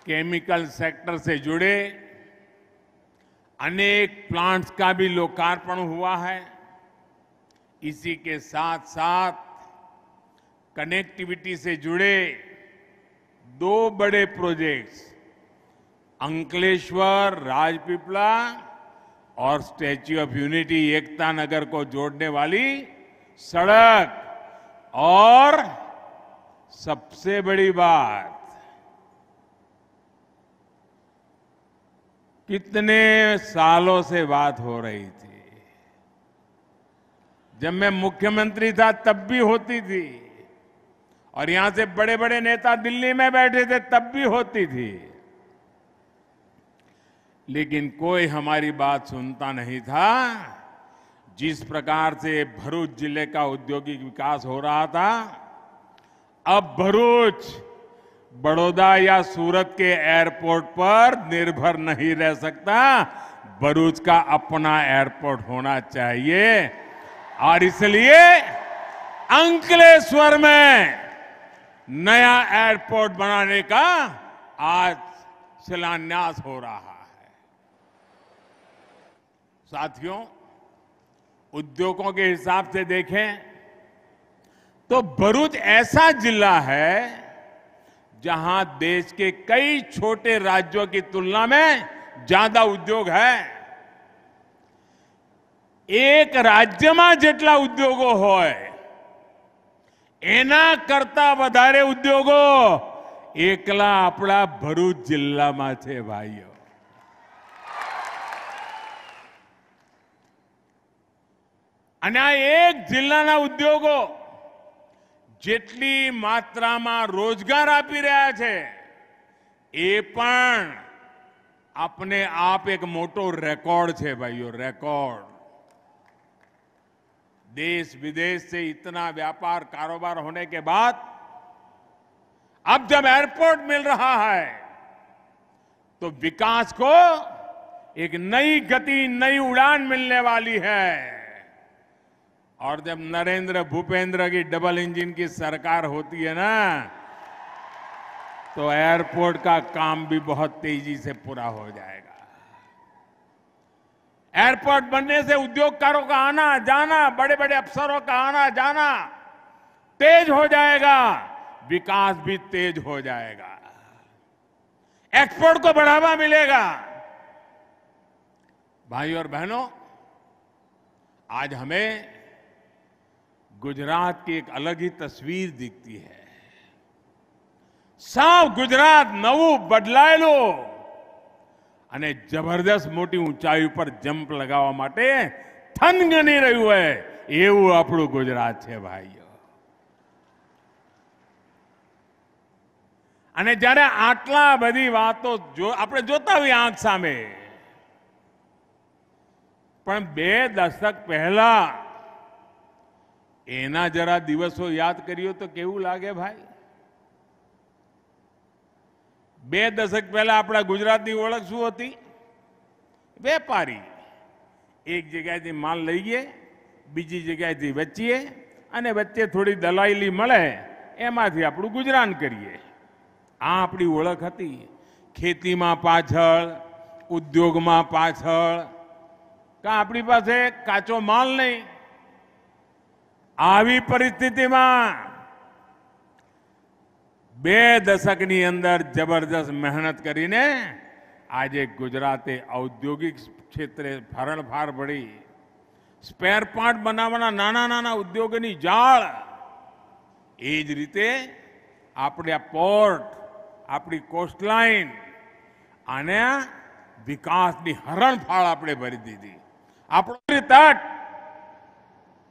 केमिकल सेक्टर से जुड़े अनेक प्लांट्स का भी लोकार्पण हुआ है। इसी के साथ साथ कनेक्टिविटी से जुड़े 2 बड़े प्रोजेक्ट्स अंकलेश्वर, राजपीपला और statue of unity Ekta Nagar को जोड़ने वाली सड़क। और सबसे बड़ी बात, कितने सालों से बात हो रही थी, जब मैं मुख्यमंत्री था तब भी होती थी, और यहां से बड़े बड़े नेता दिल्ली में बैठे थे तब भी होती थी, लेकिन कोई हमारी बात सुनता नहीं था। जिस प्रकार से भरूच जिले का औद्योगिक विकास हो रहा था, अब भरूच बड़ौदा या सूरत के एयरपोर्ट पर निर्भर नहीं रह सकता। भरूच का अपना एयरपोर्ट होना चाहिए, और इसलिए अंकलेश्वर में नया एयरपोर्ट बनाने का आज शिलान्यास हो रहा है। साथियों, उद्योगों के हिसाब से देखें तो भरूच ऐसा जिला है जहां देश के कई छोटे राज्यों की तुलना में ज्यादा उद्योग है। एक राज्यમાં જેટલા ઉદ્યોગો હોય એના કરતા વધારે ઉદ્યોગો એકલા આપણા ભરૂચ જિલ્લામાં છે ભાઈઓ। અને આ એક જિલ્લાના ઉદ્યોગો જેટલી માત્રામાં રોજગાર આપી રહ્યા છે એ પણ अपने आप एक मोटो रेकॉर्ड છે भाइयों, रेकॉर्ड। देश विदेश से इतना व्यापार कारोबार होने के बाद अब जब एयरपोर्ट मिल रहा है तो विकास को एक नई गति, नई उड़ान मिलने वाली है। और जब नरेंद्र भूपेंद्र की डबल इंजन की सरकार होती है ना, तो एयरपोर्ट का काम भी बहुत तेजी से पूरा हो जाएगा। एयरपोर्ट बनने से उद्योगकारों का आना जाना, बड़े बड़े अफसरों का आना जाना तेज हो जाएगा, विकास भी तेज हो जाएगा, एक्सपोर्ट को बढ़ावा मिलेगा। भाइयों और बहनों, आज हमें गुजरात की एक अलग ही तस्वीर दिखती है। साफ गुजरात नवू बदलाયેલું અને જબરદસ્ત મોટી ઊંચાઈ ઉપર જમ્પ લગાવવા માટે થનગની રહ્યું હોય એવું આપણું ગુજરાત છે ભાઈઓ। અને જ્યારે આટલા બધી વાતો આપણે જોતા હોઈએ આંખ સામે, પણ 2 દશક પહેલા એના જરા દિવસો યાદ કર્યો તો કેવું લાગે ભાઈ? 2 દશક પહેલા આપણા ગુજરાતની ઓળખ શું હતી? વેપારી। એક જગ્યાએથી માલ લઈએ, બીજી જગ્યાએથી વેચીએ અને વચ્ચે થોડી દલાલી મળે, એમાંથી આપણું ગુજરાન કરીએ। આ આપણી ઓળખ હતી। ખેતીમાં પાછળ, ઉદ્યોગમાં પાછળ, કાં આપણી પાસે કાચો માલ નહીં। આવી પરિસ્થિતિમાં 2 દશકની અંદર જબરદસ્ત મહેનત કરીને આજે ગુજરાતે ઔદ્યોગિક ક્ષેત્રે હરણફાળ ભળી। સ્પેર પાર્ટ બનાવવાના નાના નાના ઉદ્યોગોની જાળ, એ જ રીતે આપણે આ પોર્ટ, આપણી કોસ્ટલાઇન અને વિકાસની હરણફાળ આપણે ભરી દીધી। આપણો તટ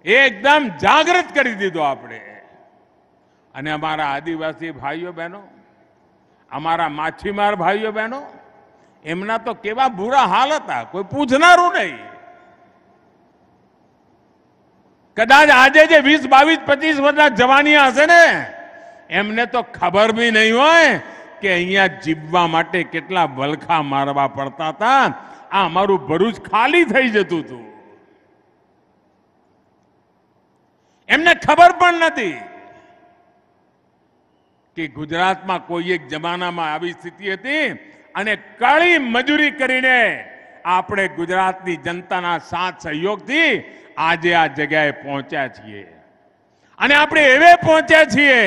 એકદમ જાગૃત કરી દીધો આપણે। અને અમારા આદિવાસી ભાઈઓ બહેનો, અમારા માછીમાર ભાઈઓ બહેનો, એમના તો કેવા બુરા હાલ હતા, કોઈ પૂછનારું નહીં। કદાચ આજે જે 20, 22, 25 વર્ષના જવાનિયા હશે ને, એમને તો ખબર બી નહીં હોય કે અહીંયા જીવવા માટે કેટલા વલખા મારવા પડતા હતા। આ અમારું ભરૂચ ખાલી થઈ જતું હતું, એમને ખબર પણ નથી કે ગુજરાતમાં કોઈ એક જમાનામાં આવી સ્થિતિ હતી અને કાળી મજૂરી કરીને આપણે ગુજરાતની જનતાના સાથ સહયોગથી આજે આ જગ્યાએ પહોંચ્યા છીએ। અને આપણે એવે પહોંચ્યા છીએ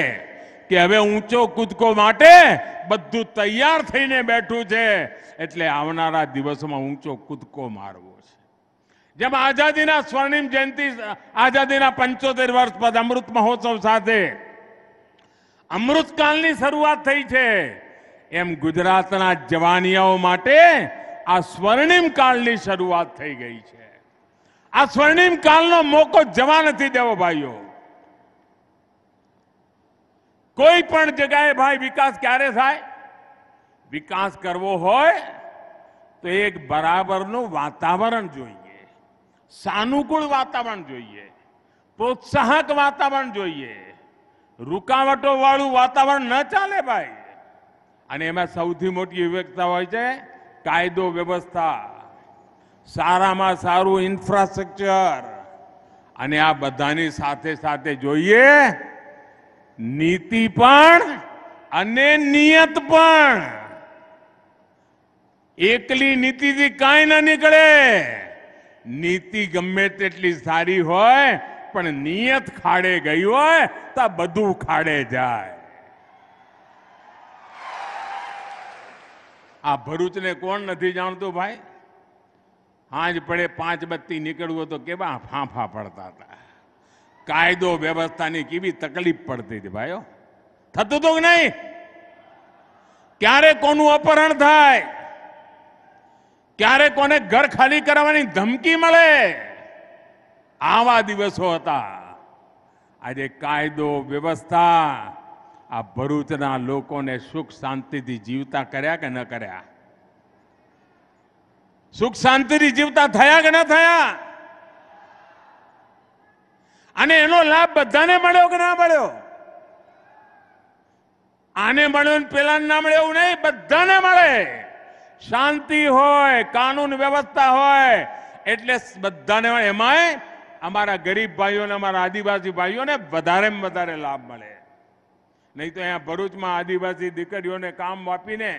કે હવે ઊંચો કૂદકો માટે બધું તૈયાર થઈને બેઠું છે, એટલે આવનારા દિવસોમાં ઊંચો કૂદકો મારવો છે. જેમ આઝાદીના સ્વર્ણિમ જયંતિ, આઝાદીના 75 વર્ષ બાદ અમૃત મહોત્સવ સાથે અમૃતકાળની શરૂઆત થઈ છે, એમ ગુજરાતના જવાનિયાઓ માટે આ સ્વર્ણિમ કાળની શરૂઆત થઈ ગઈ છે. આ સ્વર્ણિમ કાળનો મોકો જવા નથી દેવો ભાઈઓ. કોઈ પણ જગ્યાએ ભાઈ વિકાસ ક્યારે થાય? વિકાસ કરવો હોય તો એક બરાબરનું વાતાવરણ જોઈએ, સાનુકૂળ વાતાવરણ જોઈએ, પ્રોત્સાહક વાતાવરણ જોઈએ. રૂકાવટો વાળું વાતાવરણ ન ચાલે ભાઈ. અને એમાં સૌથી મોટી વિવેકતા હોય છે કાયદો વ્યવસ્થા, સારામાં સારું ઇન્ફ્રાસ્ટ્રક્ચર, અને આ બધાની સાથે સાથે જોઈએ નીતિ પણ અને નિયત પણ. એકલી નીતિથી કાંઈ ના નીકળે. નીતિ ગમે તેટલી સારી હોય પણ નિયત ખાડે ગઈ હોય તો બધું ખાડે જાય. આ ભરૂચને કોણ નથી જાણતું ભાઈ? હાંજ પડે 5 બત્તી નીકળવું તો કેવા ફાંફા પડતા હતા. કાયદો વ્યવસ્થાની કેવી તકલીફ પડતી હતી ભાઈઓ. થતું તો કે નહીં? ક્યારે કોનું અપહરણ થાય, ક્યારે કોને ઘર ખાલી કરાવવાની ધમકી મળે, આવા દિવસો હતા. આજે કાયદો વ્યવસ્થા આ ભરૂચના લોકોને સુખ શાંતિથી જીવતા કર્યા કે ન કર્યા? સુખ શાંતિથી જીવતા થયા કે ન થયા? અને એનો લાભ બધાને મળ્યો કે ના મળ્યો? આને મળ્યો ને પેલા ના મળ્યો એવું નહીં, બધાને મળે. શાંતિ હોય, કાનૂન વ્યવસ્થા હોય એટલે બધાને મળે. એમાંય અમારા ગરીબ ભાઈઓને, અમારા આદિવાસી ભાઈઓને વધારેમાં વધારે લાભ મળે. નહીં તો અહીંયા ભરૂચમાં આદિવાસી દીકરીઓને કામ આપીને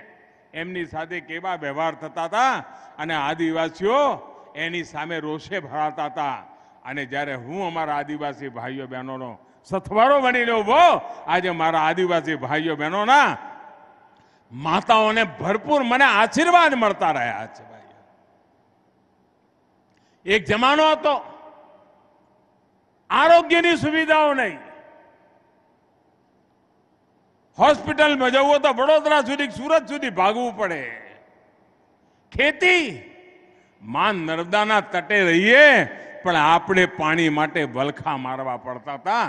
એમની સાથે કેવા વ્યવહાર થતા હતા, અને આદિવાસીઓ એની સામે રોષે ભરાતા હતા. અને જ્યારે હું અમારા આદિવાસી ભાઈઓ બહેનોનો સથવારો બનીને ઉભો, આજે મારા આદિવાસી ભાઈઓ બહેનોના માતાઓને ભરપૂર મને આશીર્વાદ મળતા રહ્યા છે ભાઈ. એક જમાનો હતો આરોગ્યની સુવિધાઓ નહીં. હોસ્પિટલમાં જવું તો વડોદરા સુધી, સુરત સુધી ભાગવું પડે. ખેતી માં નર્મદાના તટે રહીએ પણ આપણે પાણી માટે વલખા મારવા પડતા હતા.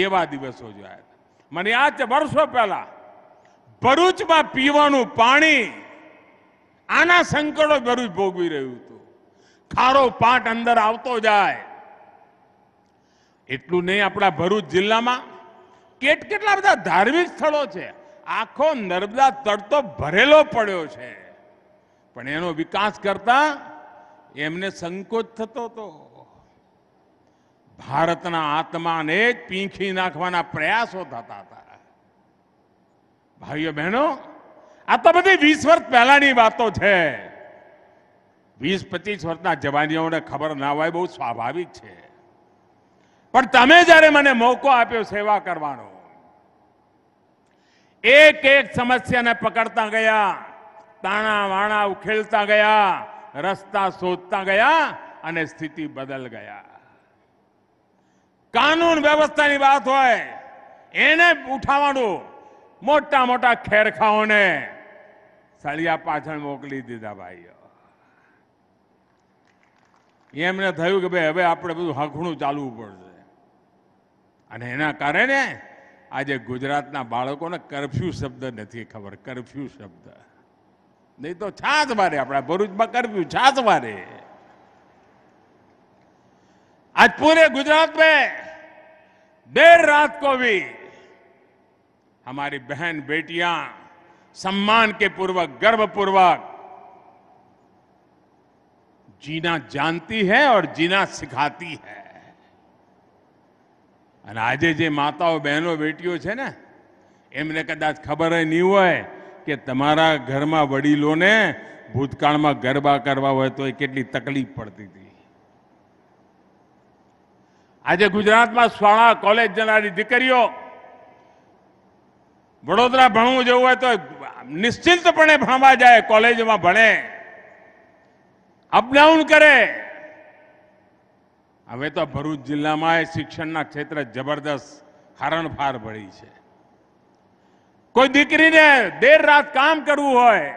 એવા દિવસો જોયા. મને યાદ છે વર્ષો પહેલા ભરૂચમાં પીવાનું પાણી, આના સંકટો ભરૂચ ભોગવી રહ્યું હતું. ખારો પાટ અંદર આવતો જાય. એટલું નહીં, આપણા ભરૂચ જિલ્લામાં કેટલા બધા ધાર્મિક સ્થળો છે. આખો નર્મદા તળ તો ભરેલો પડ્યો છે, પણ એનો વિકાસ કરતા એમને સંકોચ થતો હતો. ભારતના આત્માને જ પીંખી નાખવાના પ્રયાસો થતા હતા. ભાઈઓ બહેનો, આ તો બધી 20 વર્ષ પહેલાની વાતો છે. 20-25 વર્ષના જવાનીઓને ખબર ના હોય, બહુ સ્વાભાવિક છે. પણ તમે જ્યારે મને મોકો આપ્યો સેવા કરવાનો, એક એક સમસ્યાને પકડતા ગયા, તાણા વાણા ઉખેલતા ગયા, રસ્તા શોધતા ગયા અને સ્થિતિ બદલ ગયા. કાનૂન વ્યવસ્થાની વાત હોય એને ઉઠાવવાનું, મોટા મોટા ખેરખાઓને સળિયા પાછળ મોકલી દીધા ભાઈઓ. એમને થયું કે ભાઈ હવે આપણે બધું હખણું ચાલવું પડશે. અને એના કારણે આજે ગુજરાતના બાળકોને કરફ્યુ શબ્દ નથી ખબર. કરફ્યુ શબ્દ નહીં તો છાસ મારે. આપણા ભરૂચમાં કરફ્યુ છાસ મારે. आज पूरे गुजरात में देर रात को भी हमारी बहन बेटियां सम्मान के पूर्वक, गर्व पूर्वक जीना जानती है और जीना सिखाती है. અને આજે જે માતાઓ, બહેનો, બેટીઓ છે ને, એમને કદાચ ખબર નહીં હોય કે તમારા ઘરમાં વડીલોને ભૂતકાળમાં ગરબા કરવા હોય તો એ કેટલી તકલીફ પડતી હતી. આજે ગુજરાતમાં શાળા કોલેજ જનારી દીકરીઓ વડોદરા ભણવું જવું હોય તો નિશ્ચિંતપણે ભણવા જાય, કોલેજમાં ભણે, અપડાઉન કરે. હવે તો ભરૂચ જિલ્લામાં શિક્ષણના ક્ષેત્રે જબરદસ્ત હરણફાર પડી છે. કોઈ દીકરીને દેર રાત કામ કરવું હોય,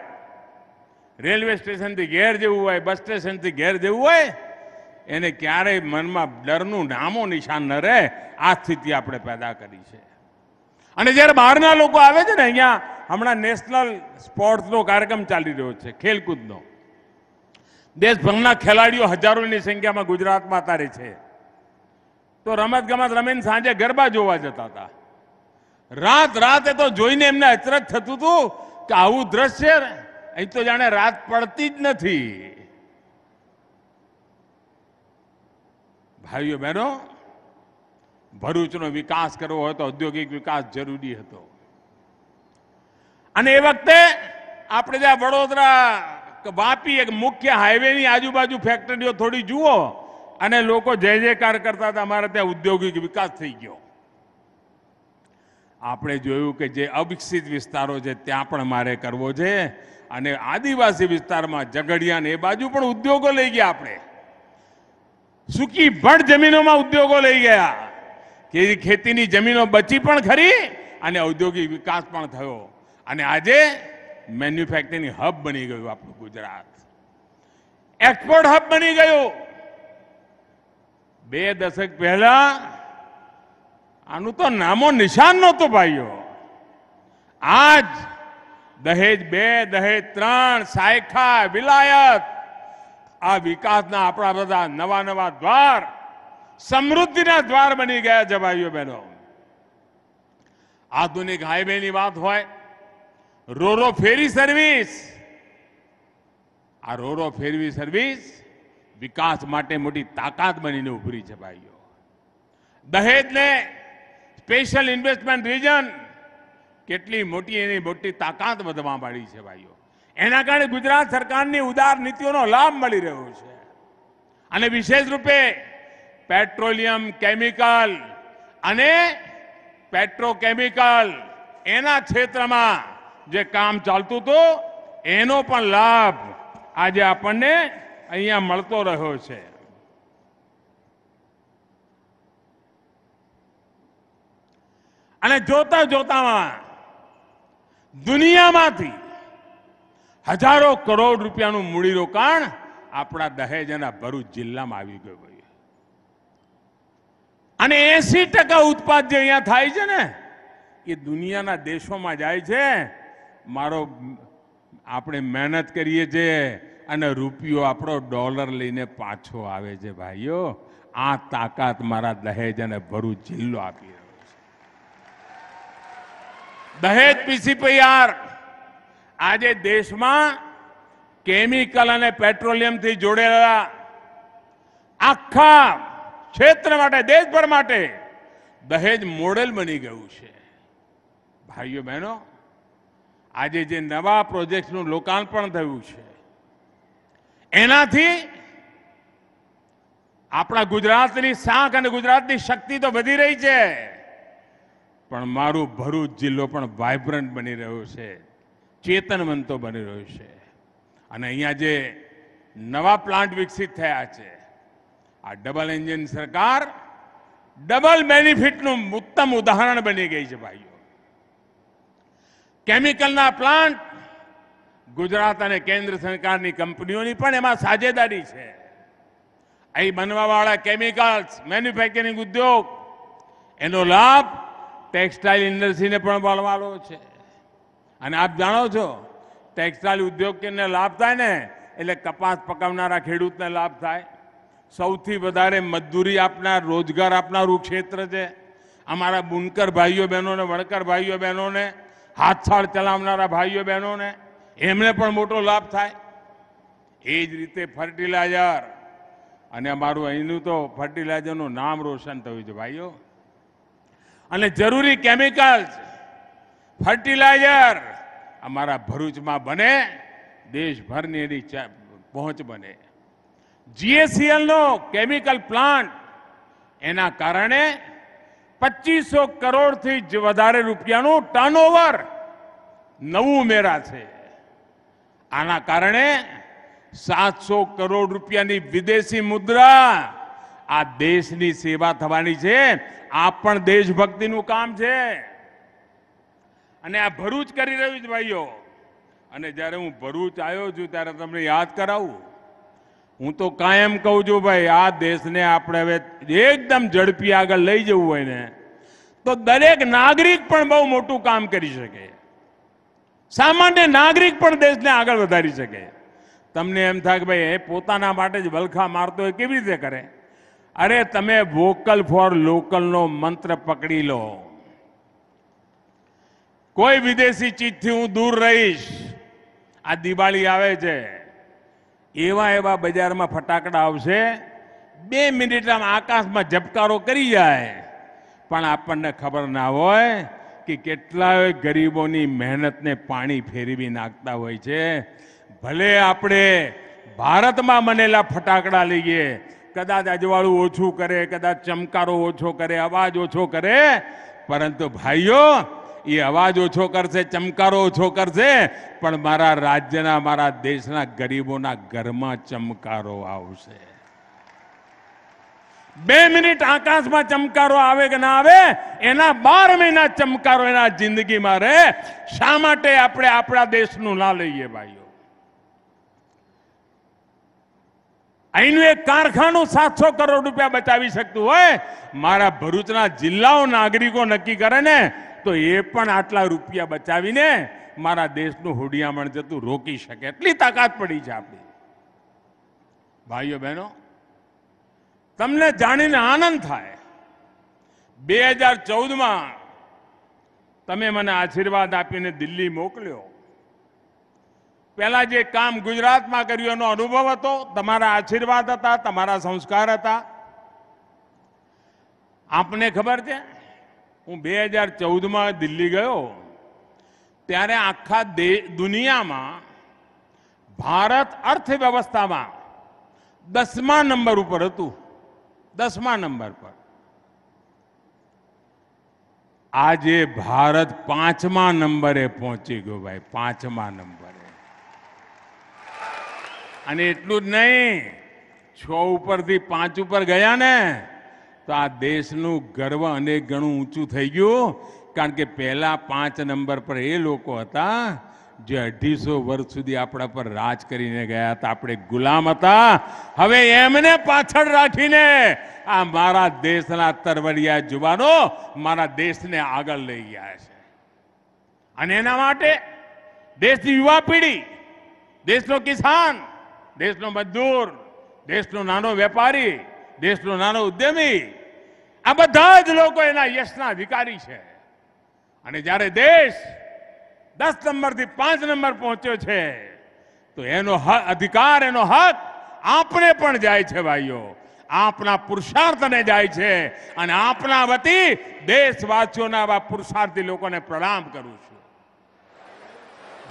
રેલવે સ્ટેશનથી ઘેર જવું હોય, બસ સ્ટેશનથી ઘેર જવું હોય, એને ક્યારેય મનમાં ડરનું નામો નિશાન ન રહે. આ સ્થિતિ આપણે પેદા કરી છે. અને જ્યારે બહારના લોકો આવે છે ને, અહીંયા હમણાં નેશનલ સ્પોર્ટ્સનો કાર્યક્રમ ચાલી રહ્યો છે, ખેલકૂદનો. દેશભરના ખેલાડીઓ હજારોની સંખ્યામાં ગુજરાતમાં અત્યારે છે. તો રમત ગમત રમીને સાંજે ગરબા જોવા જતા હતા. રાતે તો જોઈને એમને અચરજ થતું હતું કે આવું દ્રશ્ય અહીં તો જાણે રાત પડતી જ નથી. ભાઈઓ બહેનો, ભરૂચનો વિકાસ કરવો હોય તો ઔદ્યોગિક વિકાસ જરૂરી હતો. અને એ વખતે આપણે જ્યાં વડોદરા વાપી એક મુખ્ય હાઈવેની આજુબાજુ ફેક્ટરીઓ થોડી જુઓ અને લોકો જય જયકાર કરતા હતા. અમારે ત્યાં ઔદ્યોગિક વિકાસ થઈ ગયો. આપણે જોયું કે જે અવિકસિત વિસ્તારો છે ત્યાં પણ મારે કરવો છે. અને આદિવાસી વિસ્તારમાં ઝઘડિયા ને એ બાજુ પણ ઉદ્યોગો લઈ ગયા. આપણે સૂકી ભડ જમીનોમાં ઉદ્યોગો લઈ ગયા કે ખેતીની જમીનો બચી પણ ખરી અને ઔદ્યોગિક વિકાસ પણ થયો. અને આજે મેન્યુફેક્ચરિંગ હબ બની ગયું આપણું ગુજરાત, એક્સપોર્ટ હબ બની ગયું. 2 દશક પહેલા આનું તો નામો નિશાન નહોતું ભાઈઓ. આજ દહેજ 2, દહેજ 3, સાયખા, વિલાયત, આ વિકાસના આપણા બધા નવા નવા દ્વાર, સમૃદ્ધિના દ્વાર બની ગયા છે ભાઈઓ બહેનો. આધુનિક હાઈવેની વાત હોય, રોરો ફેરી સર્વિસ, આ રોરો ફેરી સર્વિસ વિકાસ માટે મોટી તાકાત બનીને ઉભરી છે ભાઈઓ. દહેજને સ્પેશિયલ ઇન્વેસ્ટમેન્ટ રિજન, કેટલી મોટી એની મોટી તાકાત વધવા માંડી છે ભાઈઓ. એના કારણે ગુજરાત સરકારની ઉદાર નીતિઓનો લાભ મળી રહ્યો છે. અને વિશેષ રૂપે પેટ્રોલિયમ, કેમિકલ અને પેટ્રોકેમિકલ એના ક્ષેત્રમાં જે કામ ચાલતું હતું એનો પણ લાભ આજે આપણને અહીંયા મળતો રહ્યો છે. અને જોતા જોતામાં દુનિયામાંથી હજારો કરોડ રૂપિયાનું મૂડીરોકાણ આપણા દહેજ અને ભરૂચ જિલ્લામાં આવી ગયું. અને 80% ઉત્પાદ જે અહીંયા થાય છે ને એ દુનિયાના દેશોમાં જાય છે. આપણે મહેનત કરીએ છીએ અને રૂપિયો આપણો ડોલર લઈને પાછો આવે છે ભાઈઓ. આ તાકાત મારા દહેજ અને ભરૂચ જિલ્લો આપી રહ્યો છે. દહેજ પીસીપીઆર આજે દેશમાં કેમિકલ અને પેટ્રોલિયમથી જોડેલા આખા ક્ષેત્ર માટે, દેશભર માટે દહેજ મોડેલ બની ગયું છે. ભાઈઓ બહેનો, આજે જે નવા પ્રોજેક્ટનું લોકાર્પણ થયું છે એનાથી આપણા ગુજરાતની સાંખ અને ગુજરાતની શક્તિ તો વધી રહી છે, પણ મારું ભરૂચ જિલ્લો પણ વાઇબ્રન્ટ બની રહ્યો છે, ચેતનવંતો બની રહ્યો છે. અને અહીંયા જે નવા પ્લાન્ટ વિકસિત થયા છે, આ ડબલ એન્જિન સરકાર ડબલ બેનિફિટનું ઉત્તમ ઉદાહરણ બની ગઈ છે ભાઈઓ. કેમિકલના પ્લાન્ટ ગુજરાત અને કેન્દ્ર સરકારની કંપનીઓની પણ એમાં સાझेदारी છે. અહીં બનવાવાળા કેમિકલ્સ મેન્યુફેક્ચરિંગ ઉદ્યોગ એનો લાભ ટેક્સટાઇલ ઇન્ડસ્ટ્રીને પણ મળવાનો છે. અને આપ જાણો છો ટેક્સટાઇલ ઉદ્યોગને લાભ થાય ને એટલે કપાસ પકવનારા ખેડૂતને લાભ થાય. સૌથી વધારે મજદૂરી આપનાર, રોજગાર આપનારું ક્ષેત્ર છે. અમારા બુનકર ભાઈઓ બહેનોને, વણકર ભાઈઓ બહેનોને, હાથસાળ ચલાવનારા ભાઈઓ બહેનોને એમને પણ મોટો લાભ થાય. એ જ રીતે ફર્ટિલાઇઝર, અને અમારું અહીંનું તો ફર્ટિલાઇઝરનું નામ રોશન થયું છે ભાઈઓ. અને જરૂરી કેમિકલ્સ, ફર્ટિલાઇઝર અમારા ભરૂચમાં બને, દેશભરની એની પહોંચ બને. GACL નો કેમિકલ પ્લાન્ટ, એના કારણે 2500 કરોડથી વધારે રૂપિયાનું ટર્નઓવર નવું ઉમેરા છે. આના કારણે 700 કરોડ રૂપિયાની વિદેશી મુદ્રા આ દેશની સેવા થવાની છે. આ પણ દેશભક્તિનું કામ છે અને આ ભરૂચ કરી રહ્યું છે ભાઈઓ. અને જ્યારે હું ભરૂચ આવ્યો છું ત્યારે તમને યાદ કરાવું, હું તો કાયમ કહું છું ભાઈ, આ દેશને આપણે હવે એકદમ ઝડપી આગળ લઈ જવું હોય ને તો દરેક નાગરિક પણ બહુ મોટું કામ કરી શકે. સામાન્ય નાગરિક પણ દેશને આગળ વધારી શકે. તમને એમ થાય કે ભાઈ એ પોતાના માટે જ વલખા મારતો હોય, કેવી રીતે કરે? અરે તમે વોકલ ફોર લોકલનો મંત્ર પકડી લો. કોઈ વિદેશી ચીજથી હું દૂર રહીશ. આ દિવાળી આવે છે, એવા એવા બજારમાં ફટાકડા આવશે, 2 મિનિટમાં આકાશમાં ઝબકારો કરી જાય, પણ આપણને ખબર ના હોય કે કેટલાય ગરીબોની મહેનતને પાણી ફેરવી નાખતા હોય છે. ભલે આપણે ભારતમાં બનેલા ફટાકડા લઈએ, કદાચ અજવાળું ઓછું કરે, કદાચ ચમકારો ઓછો કરે, અવાજ ઓછો કરે, પરંતુ ભાઈઓ એ અવાજ ઓછો કરશે, ચમકારો ઓછો કરશે, પણ મારા રાજ્યના, મારા દેશના ગરીબોના ઘરમાં ચમકારો આવશે. 2 મિનિટ આકાશમાં ચમકારો આવે કે ના આવે, એના 12 મહિના ચમકારો એના જિંદગીમાં રહે. શા માટે આપણે આપણા દેશનું ના લઈએ ભાઈઓ? અહીંનું એક કારખાનું 700 કરોડ રૂપિયા બચાવી શકતું હોય, મારા ભરૂચના જિલ્લાઓ નાગરિકો નક્કી કરે ને તો એ પણ આટલા રૂપિયા બચાવીને મારા દેશનું હુડિયામણ જતું રોકી શકે. એટલી તાકાત પડી છે આપણી. ભાઈઓ બહેનો, તમને જાણીને આનંદ થાય, 2014માં તમે મને આશીર્વાદ આપીને દિલ્હી મોકલ્યો. પહેલા જે કામ ગુજરાતમાં કર્યું એનો અનુભવ હતો, તમારા આશીર્વાદ હતા, તમારા સંસ્કાર હતા. આપને ખબર છે, હું 2014માં દિલ્હી ગયો ત્યારે આખા દુનિયામાં ભારત અર્થવ્યવસ્થામાં 10મા નંબર ઉપર હતું. 10મા નંબર પર. આજે ભારત 5મા નંબરે પહોંચી ગયો ભાઈ, 5મા નંબરે. અને એટલું જ નહીં, 6 ઉપરથી 5 ઉપર ગયા ને તો આ દેશનું ગર્વ અનેક ગણું ઊંચું થઈ ગયું. કારણ કે પહેલા 5 નંબર પર એ લોકો હતા જે 250 વર્ષ સુધી આપણા પર રાજ કરીને ગયા હતા. આપણે ગુલામ હતા. હવે એમને પાછળ રાખીને આ મારા દેશના તરવરિયા જુવાનો મારા દેશને આગળ લઈ ગયા છે. અને એના માટે દેશની યુવા પેઢી, દેશનો કિસાન, દેશનો મજદૂર, દેશનો નાનો વેપારી, દેશનો નાનો ઉદ્યમી, આ બધા જ લોકો એના યશના અધિકારી છે. અને જ્યારે દેશ 10 નંબરથી 5 નંબર પહોંચ્યો છે તો એનો અધિકાર, એનો હક આપણે પણ જાય છે ભાઈઓ. આપના પુરુષાર્થને જાય છે. અને આપના વતી દેશવાસીઓના આવા પુરુષાર્થી લોકોને પ્રણામ કરું છું.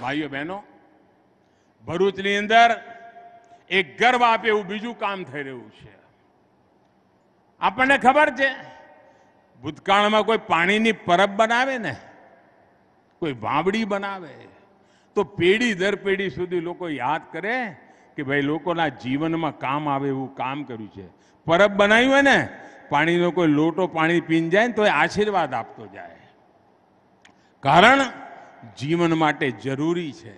ભાઈઓ બહેનો, ભરૂચની અંદર એક ગર્વ આપે એવું બીજું કામ થઈ રહ્યું છે. આપણને ખબર છે, ભૂતકાળમાં કોઈ પાણીની પરબ બનાવે ને, કોઈ વાવડી બનાવે તો પેઢી દર પેઢી સુધી લોકો યાદ કરે કે ભાઈ લોકોના જીવનમાં કામ આવે એવું કામ કર્યું છે. પરબ બનાવ્યું હોય ને, પાણીનો કોઈ લોટો પાણી પીને જાય ને તો એ આશીર્વાદ આપતો જાય. કારણ જીવન માટે જરૂરી છે.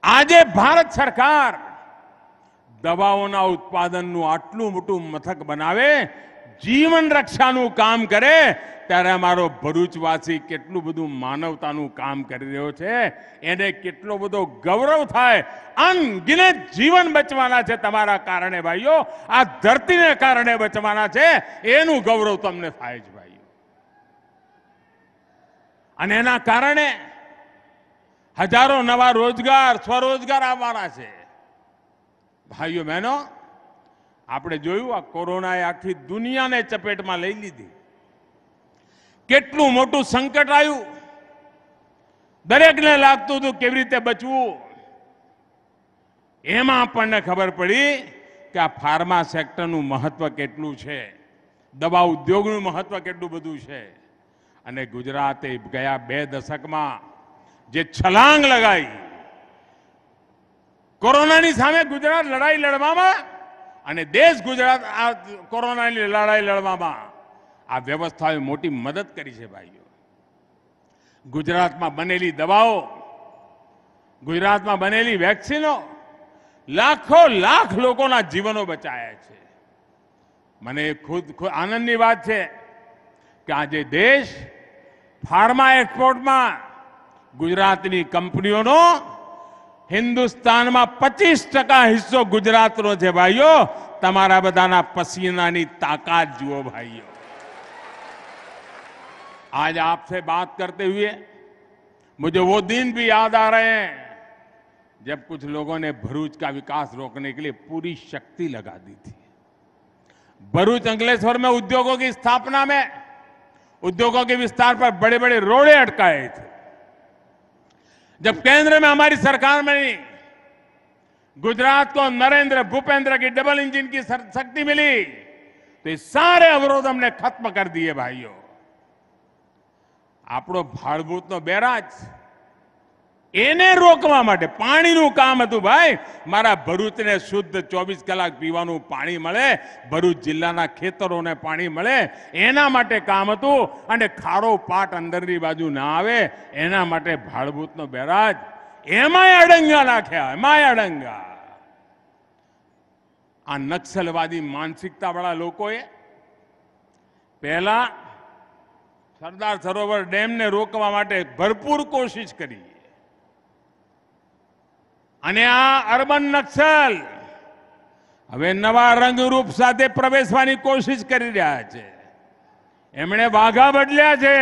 આજે ભારત સરકાર દવાઓના ઉત્પાદનનું આટલું મોટું મથક બનાવે, જીવન રક્ષાનું કામ કરે, ત્યારે અમારો ભરૂચવાસી કેટલું બધું માનવતાનું કામ કરી રહ્યો છે, એને કેટલો બધો ગૌરવ થાય. અનગિનત જીવન બચવાના છે તમારા કારણે ભાઈઓ. આ ધરતીને કારણે બચવાના છે, એનું ગૌરવ તમને થાય છે ભાઈઓ. અને એના કારણે હજારો નવા રોજગાર, સ્વરોજગાર આવવાના છે. ભાઈઓ બહેનો, આપણે જોયું આ કોરોનાએ આખી દુનિયાને ચપેટમાં લઈ લીધી. કેટલું મોટું સંકટ આવ્યું. દરેકને લાગતું હતું કેવી રીતે બચવું. એમાં આપણને ખબર પડી કે આ ફાર્મા સેક્ટરનું મહત્વ કેટલું છે. દવા ઉદ્યોગનું મહત્વ કેટલું બધું છે. અને ગુજરાતે ગયા 2 દશકમાં જે છલાંગ લગાઈ, કોરોનાની સામે ગુજરાત લડાઈ લડવામાં અને દેશ ગુજરાત આ કોરોનાની લડાઈ લડવામાં આ વ્યવસ્થાએ મોટી મદદ કરી છે ભાઈઓ. ગુજરાતમાં બનેલી દવાઓ, ગુજરાતમાં બનેલી વેક્સિનો લાખો લાખ લોકોના જીવનો બચાવ્યા છે. મને ખુદ આનંદની વાત છે કે આજે દેશ ફાર્મા એક્સપોર્ટમાં ગુજરાતની કંપનીઓનો હિન્દુસ્તાનમાં 25% હિસ્સો ગુજરાતનો છે ભાઈઓ. તમારા બધાના પસીનાની તાકાત જુઓ ભાઈઓ. आज आपसे बात करते हुए मुझे वो दिन भी याद आ रहे हैं जब कुछ लोगों ने भरूच का विकास रोकने के लिए पूरी शक्ति लगा दी थी. भरूच अंकलेश्वर में उद्योगों की स्थापना में, उद्योगों के विस्तार पर बड़े बड़े रोड़े अटकाए थे. जब केंद्र में हमारी सरकार में गुजरात को नरेंद्र भूपेंद्र की डबल इंजन की शक्ति मिली तो ये सारे अवरोध हमने खत्म कर दिए भाइयों. આપણો ભાડભૂતનો બેરાજ એને રોકવા માટે પાણીનું કામ હતું ભાઈ. મારા ભરૂચને શુદ્ધ 24 કલાક પીવાનું પાણી મળે, ભરૂચ જિલ્લાના ખેતરોને પાણી મળે એના માટે કામ હતું. અને ખારો પાટ અંદરની બાજુ ના આવે એના માટે ભાડભૂતનો બેરાજ એમાંય અડંગા નાખ્યા, એમાંય અડંગા. આ નક્સલવાદી માનસિકતાવાળા લોકોએ પહેલા સરદાર સરોવર ડેમને રોકવા માટે ભરપૂર કોશિશ કરી અને આ અર્બન નક્સલ હવે નવા રંગરૂપ સાથે પ્રવેશવાની કોશિશ કરી રહ્યા છે. એમણે વાઘા બદલ્યા છે.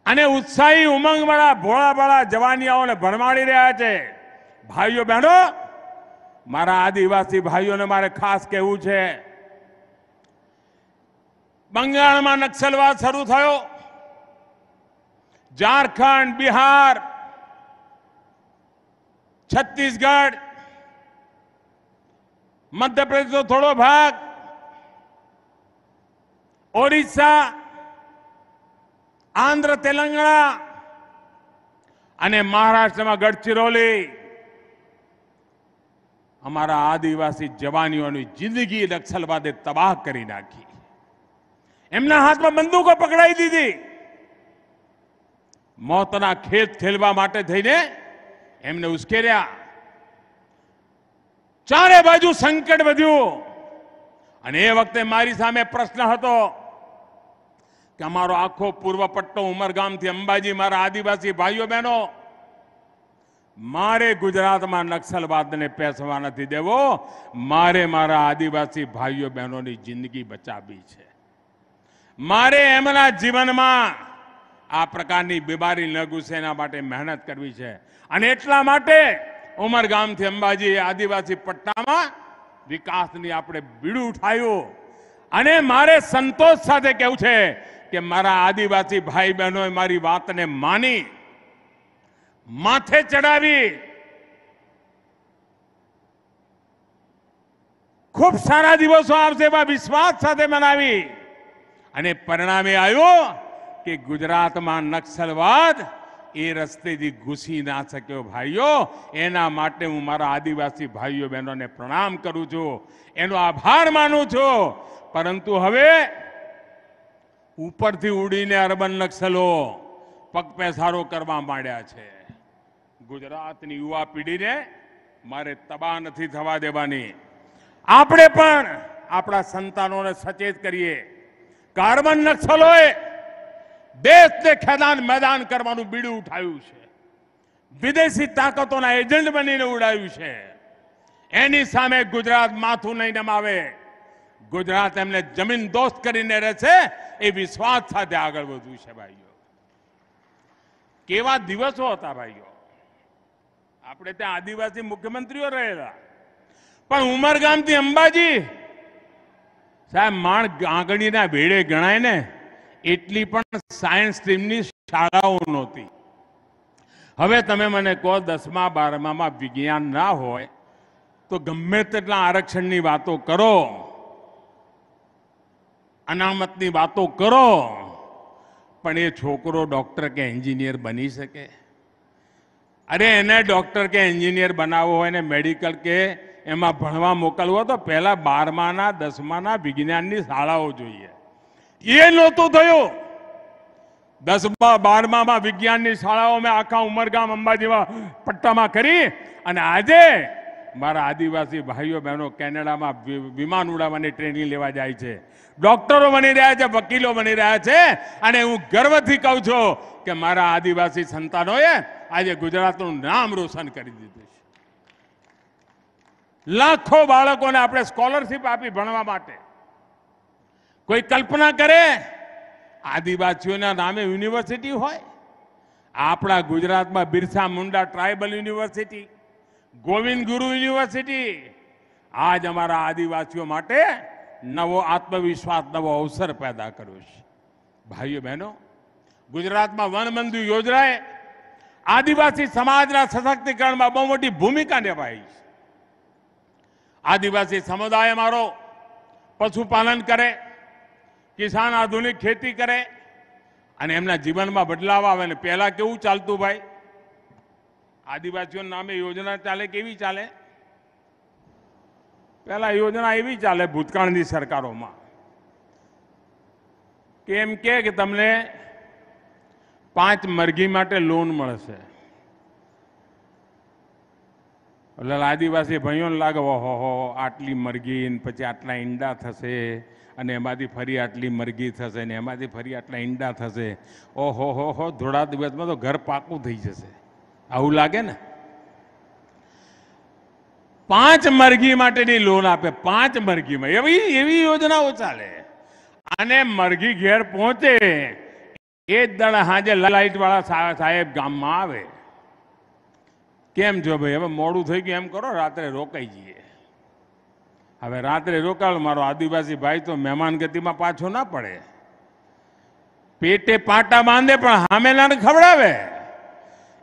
અને ઉત્સાહી ઉમંગવાળા ભોળાભાળા જવાનિયાઓને ભરમાડી રહ્યા છે. ભાઈઓ બહેનો, મારા આદિવાસી ભાઈઓને મારે ખાસ કહેવું છે, બંગાળમાં નક્સલવાદ શરૂ થયો, ઝારખંડ, બિહાર, છત્તીસગઢ, મધ્યપ્રદેશનો થોડો ભાગ, ઓડિશા, આંધ્ર, તેલંગાણા અને મહારાષ્ટ્રમાં ગઢચિરોલી અમારા આદિવાસી જવાનીઓની જિંદગી નક્સલવાદે તબાહ કરી નાખી. એમના હાથમાં બંદૂકો પકડાઈ દીધી. મોતના ખેત ખેલવા માટે થઈને એમને ઉશ્કેર્યા. ચારે બાજુ સંકટ વધ્યું. અને એ વખતે મારી સામે પ્રશ્ન હતો કે અમારો આખો પૂર્વ પટ્ટો ઉમરગામથી અંબાજી, મારા આદિવાસી ભાઈઓ બહેનો, મારે ગુજરાતમાં નક્સલવાદને પેસવા નથી દેવો. મારે મારા આદિવાસી ભાઈઓ બહેનોની જિંદગી બચાવવી છે. મારે એમના જીવનમાં આ પ્રકારની બીમારી ન ઘૂસે એના માટે મહેનત કરવી છે. અને એટલા માટે ઉમરગામથી અંબાજી આદિવાસી પટ્ટામાં વિકાસની આપણે બીડું ઉઠાવ્યું. અને મારે સંતોષ સાથે કહેવું છે કે મારા આદિવાસી ભાઈ બહેનોએ મારી વાતને માની, માથે ચડાવી, ખૂબ સારા દિવસો આવશે એવા વિશ્વાસ સાથે મનાવી. અને પરિણામે આવ્યું કે ગુજરાતમાં નક્સલવાદ એ રસ્તેથી ઘૂસી ના શક્યો ભાઈઓ. એના માટે હું મારા આદિવાસી ભાઈઓ બહેનોને પ્રણામ કરું છું, એનો આભાર માનું છું. પરંતુ હવે ઉપરથી ઉડીને અર્બન નક્સલો પગપેસારો કરવા માંડ્યા છે. ગુજરાતની યુવા પેઢીને મારે તબાહ નથી થવા દેવાની. આપણે પણ આપણા સંતાનોને સચેત કરીએ. કાર્બન નક્સલોએ દેશને ખેદાન મેદાન કરવાનું બીડું ઉઠાવ્યું છે. વિદેશી તાકાતોના એજન્ટ બનીને ઉડાવ્યું છે. એની સામે ગુજરાત માથું નહીં નમાવે. ગુજરાત એમને જમીન દોસ્ત કરીને રહેશે એ વિશ્વાસ સાથે આગળ વધવું છે ભાઈઓ. કેવા દિવસો હતા ભાઈઓ. આપણે ત્યાં આદિવાસી મુખ્યમંત્રીઓ રહેલા, પણ ઉમરગામથી અંબાજી સાહેબ માણ આંગળીના ભેડે ગણાય ને એટલી પણ સાયન્સ સ્ટ્રીમની શાળાઓ નહોતી. હવે તમે મને કહો 10મા 12મામાં વિજ્ઞાન ના હોય તો ગમે તેટલા આરક્ષણની વાતો કરો, અનામતની વાતો કરો, પણ એ છોકરો ડોક્ટર કે એન્જિનિયર બની શકે? અરે એને ડોક્ટર કે એન્જિનિયર બનાવવો હોય ને મેડિકલ કે એમાં ભણવા મોકલવો તો પહેલા 12માના 10માના વિજ્ઞાનની શાળાઓ જોઈએ. એ નહોતું થયું. 10-12માં વિજ્ઞાનની શાળાઓ મેં આખા ઉમરગામ અંબાજીમાં પટ્ટામાં કરી અને આજે મારા આદિવાસી ભાઈઓ બહેનો કેનેડામાં વિમાન ઉડાવવાની ટ્રેનિંગ લેવા જાય છે, ડોક્ટરો બની રહ્યા છે, વકીલો બની રહ્યા છે. અને હું ગર્વથી કહું છું કે મારા આદિવાસી સંતાનોએ આજે ગુજરાતનું નામ રોશન કરી દીધું છે. લાખો બાળકોને આપણે સ્કોલરશીપ આપી ભણવા માટે. કોઈ કલ્પના કરે આદિવાસીઓના નામે યુનિવર્સિટી હોય? આપણા ગુજરાતમાં બિરસા મુંડા ટ્રાઇબલ યુનિવર્સિટી, ગોવિંદ ગુરુ યુનિવર્સિટી આજ અમારા આદિવાસીઓ માટે નવો આત્મવિશ્વાસ, નવો અવસર પેદા કર્યો છે. ભાઈઓ બહેનો, ગુજરાતમાં વન બંધુ યોજનાએ આદિવાસી સમાજના સશક્તિકરણમાં બહુ મોટી ભૂમિકા નિભાવી છે. આદિવાસી સમુદાય અમારો પશુપાલન કરે, કિસાન આધુનિક ખેતી કરે અને એમના જીવનમાં બદલાવ આવે. ને પહેલા કેવું ચાલતું ભાઈ? આદિવાસીઓના નામે યોજના ચાલે, કેવી ચાલે? પહેલા યોજના એવી ચાલે ભૂતકાળની સરકારોમાં કે એમ કે તમને 5 મરઘી માટે લોન મળશે. એટલે આદિવાસી ભાઈઓને લાગે ઓહો આટલી મરઘી, પછી આટલા ઈંડા થશે, અને એમાંથી ફરી આટલી મરઘી થશે, ને એમાંથી ફરી આટલા ઈંડા થશે. ઓહો હો, થોડા દિવસમાં તો ઘર પાકું થઈ જશે. આવું લાગે ને? 5 મરઘી માટેની લોન આપે, 5 મરઘીમાં એવી યોજનાઓ ચાલે. અને મરઘી ઘેર પહોંચે એ જ દાડા સાંજે લાઇટ વાળા સાહેબ ગામમાં આવે. કેમ છો ભાઈ, હવે મોડું થઈ ગયું, એમ કરો રાત્રે રોકાઈ જઈએ. હવે રાત્રે રોકાળ, મારો આદિવાસી ભાઈ તો મહેમાન ગતિમાં પાછો ના પડે. પેટે પાટા બાંધે પણ હામેલાને ખવડાવે.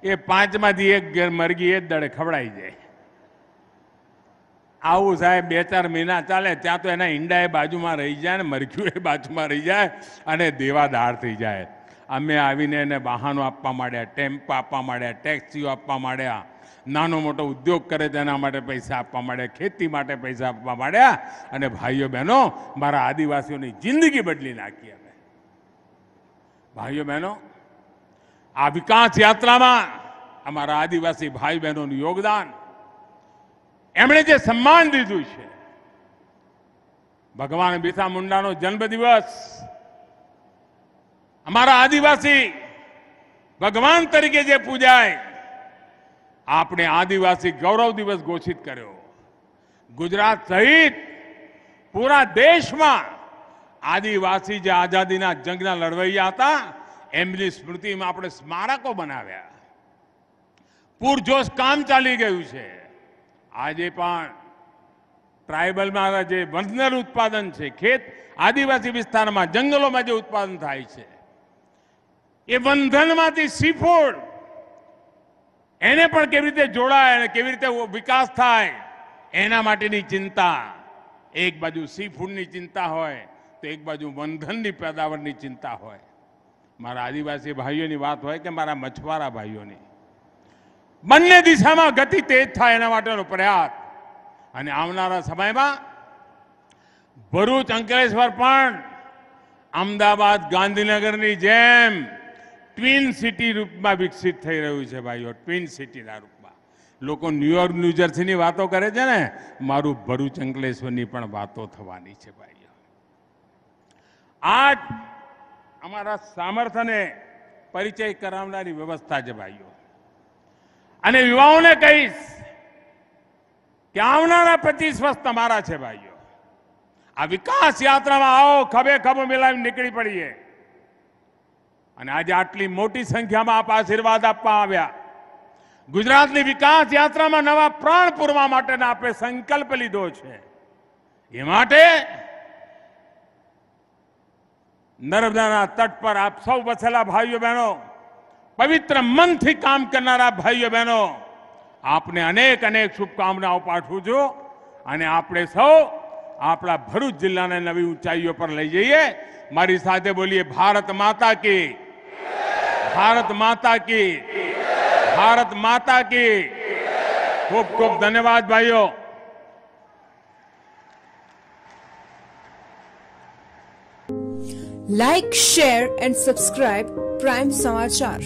એ 5માંથી એક મરઘી એ જ દાડે ખવડાઈ જાય. આવું સાહેબ 2-4 મહિના ચાલે. ત્યાં તો એના ઈંડા એ બાજુમાં રહી જાય ને મરઘીઓ એ બાજુમાં રહી જાય અને દેવાદાર થઈ જાય. અમે આવીને એને વાહનો આપવા માંડ્યા, ટેમ્પો આપવા માંડ્યા, ટેક્સીઓ આપવા માંડ્યા, નાનો મોટો ઉદ્યોગ કરે તેના માટે પૈસા આપવા માંડ્યા, ખેતી માટે પૈસા આપવા માંડ્યા. અને ભાઈઓ બહેનો, મારા આદિવાસીઓની જિંદગી બદલી નાખી અમે. ભાઈઓ બહેનો, આ વિકાસ યાત્રામાં અમારા આદિવાસી ભાઈ બહેનોનું યોગદાન, એમણે જે સન્માન દીધું છે, ભગવાન બિરસા મુંડાનો જન્મદિવસ અમારા આદિવાસી ભગવાન તરીકે જે પૂજાય, આપણે આદિવાસી ગૌરવ દિવસ ઘોષિત કર્યો. ગુજરાત સહિત પૂરા દેશમાં આદિવાસી જે આઝાદીના જંગના લડવૈયા હતા એમની સ્મૃતિમાં આપણે સ્મારકો બનાવ્યા. પૂરજોશ કામ ચાલી ગયું છે. આજે પણ ટ્રાઇબલમાં જે વંધન ઉત્પાદન છે, ખેત આદિવાસી વિસ્તારમાં જંગલોમાં જે ઉત્પાદન થાય છે, એ વંધનમાંથી સીફૂડ એને પણ કેવી રીતે જોડાય અને કેવી રીતે વિકાસ થાય એના માટેની ચિંતા. એક બાજુ સીફૂડની ચિંતા હોય તો એક બાજુ વંધનની પેદાવારની ચિંતા હોય. મારા આદિવાસી ભાઈઓની વાત હોય કે મારા મછવારા ભાઈઓની, બંને દિશામાં ગતિ તેજ થાય એના માટેનો પ્રયાસ. અને આવનારા સમયમાં ભરૂચ, અંકલેશ્વર પણ અમદાવાદ, ગાંધીનગરની જેમ ટ્વિન સિટી રૂપમાં વિકસિત થઈ રહ્યું છે. ભાઈઓ, ટ્વિન સિટીના રૂપમાં. લોકો ન્યુયોર્ક, ન્યૂજર્સીની વાતો કરે છે ને, મારું ભરૂચ, અંકલેશ્વરની પણ વાતો થવાની છે. ભાઈઓ, આજ અમારા સામર્થ્યને પરિચય કરાવનારી વ્યવસ્થા છે. ભાઈઓ, અને યુવાઓને કહીશ કે આવનારા 25 વર્ષ તમારા છે. ભાઈઓ, આ વિકાસ યાત્રામાં આવો, ખભે ખભો મિલાવી નીકળી પડીએ. અને આજે આટલી મોટી સંખ્યામાં આપ આશીર્વાદ આપવા આવ્યા. ગુજરાતની વિકાસ યાત્રામાં નવા પ્રાણ પૂરવા માટેના આપણે સંકલ્પ લીધો છે. એ માટે નર્મદાના તટ પર આપ સૌ વસેલા ભાઈઓ બહેનો, પવિત્ર મનથી કામ કરનારા ભાઈઓ બહેનો, આપને અનેક અનેક શુભકામનાઓ પાઠવું છું અને આપણે સૌ આપણા ભરૂચ જિલ્લાને નવી ઊંચાઈઓ પર લઈ જઈએ. મારી સાથે બોલીએ ભારત માતા કી, ભારત માતા કી, ભારત માતા કી. ખૂબ ખૂબ ધન્યવાદ ભાઈઓ. Like, share and subscribe Prime Samachar.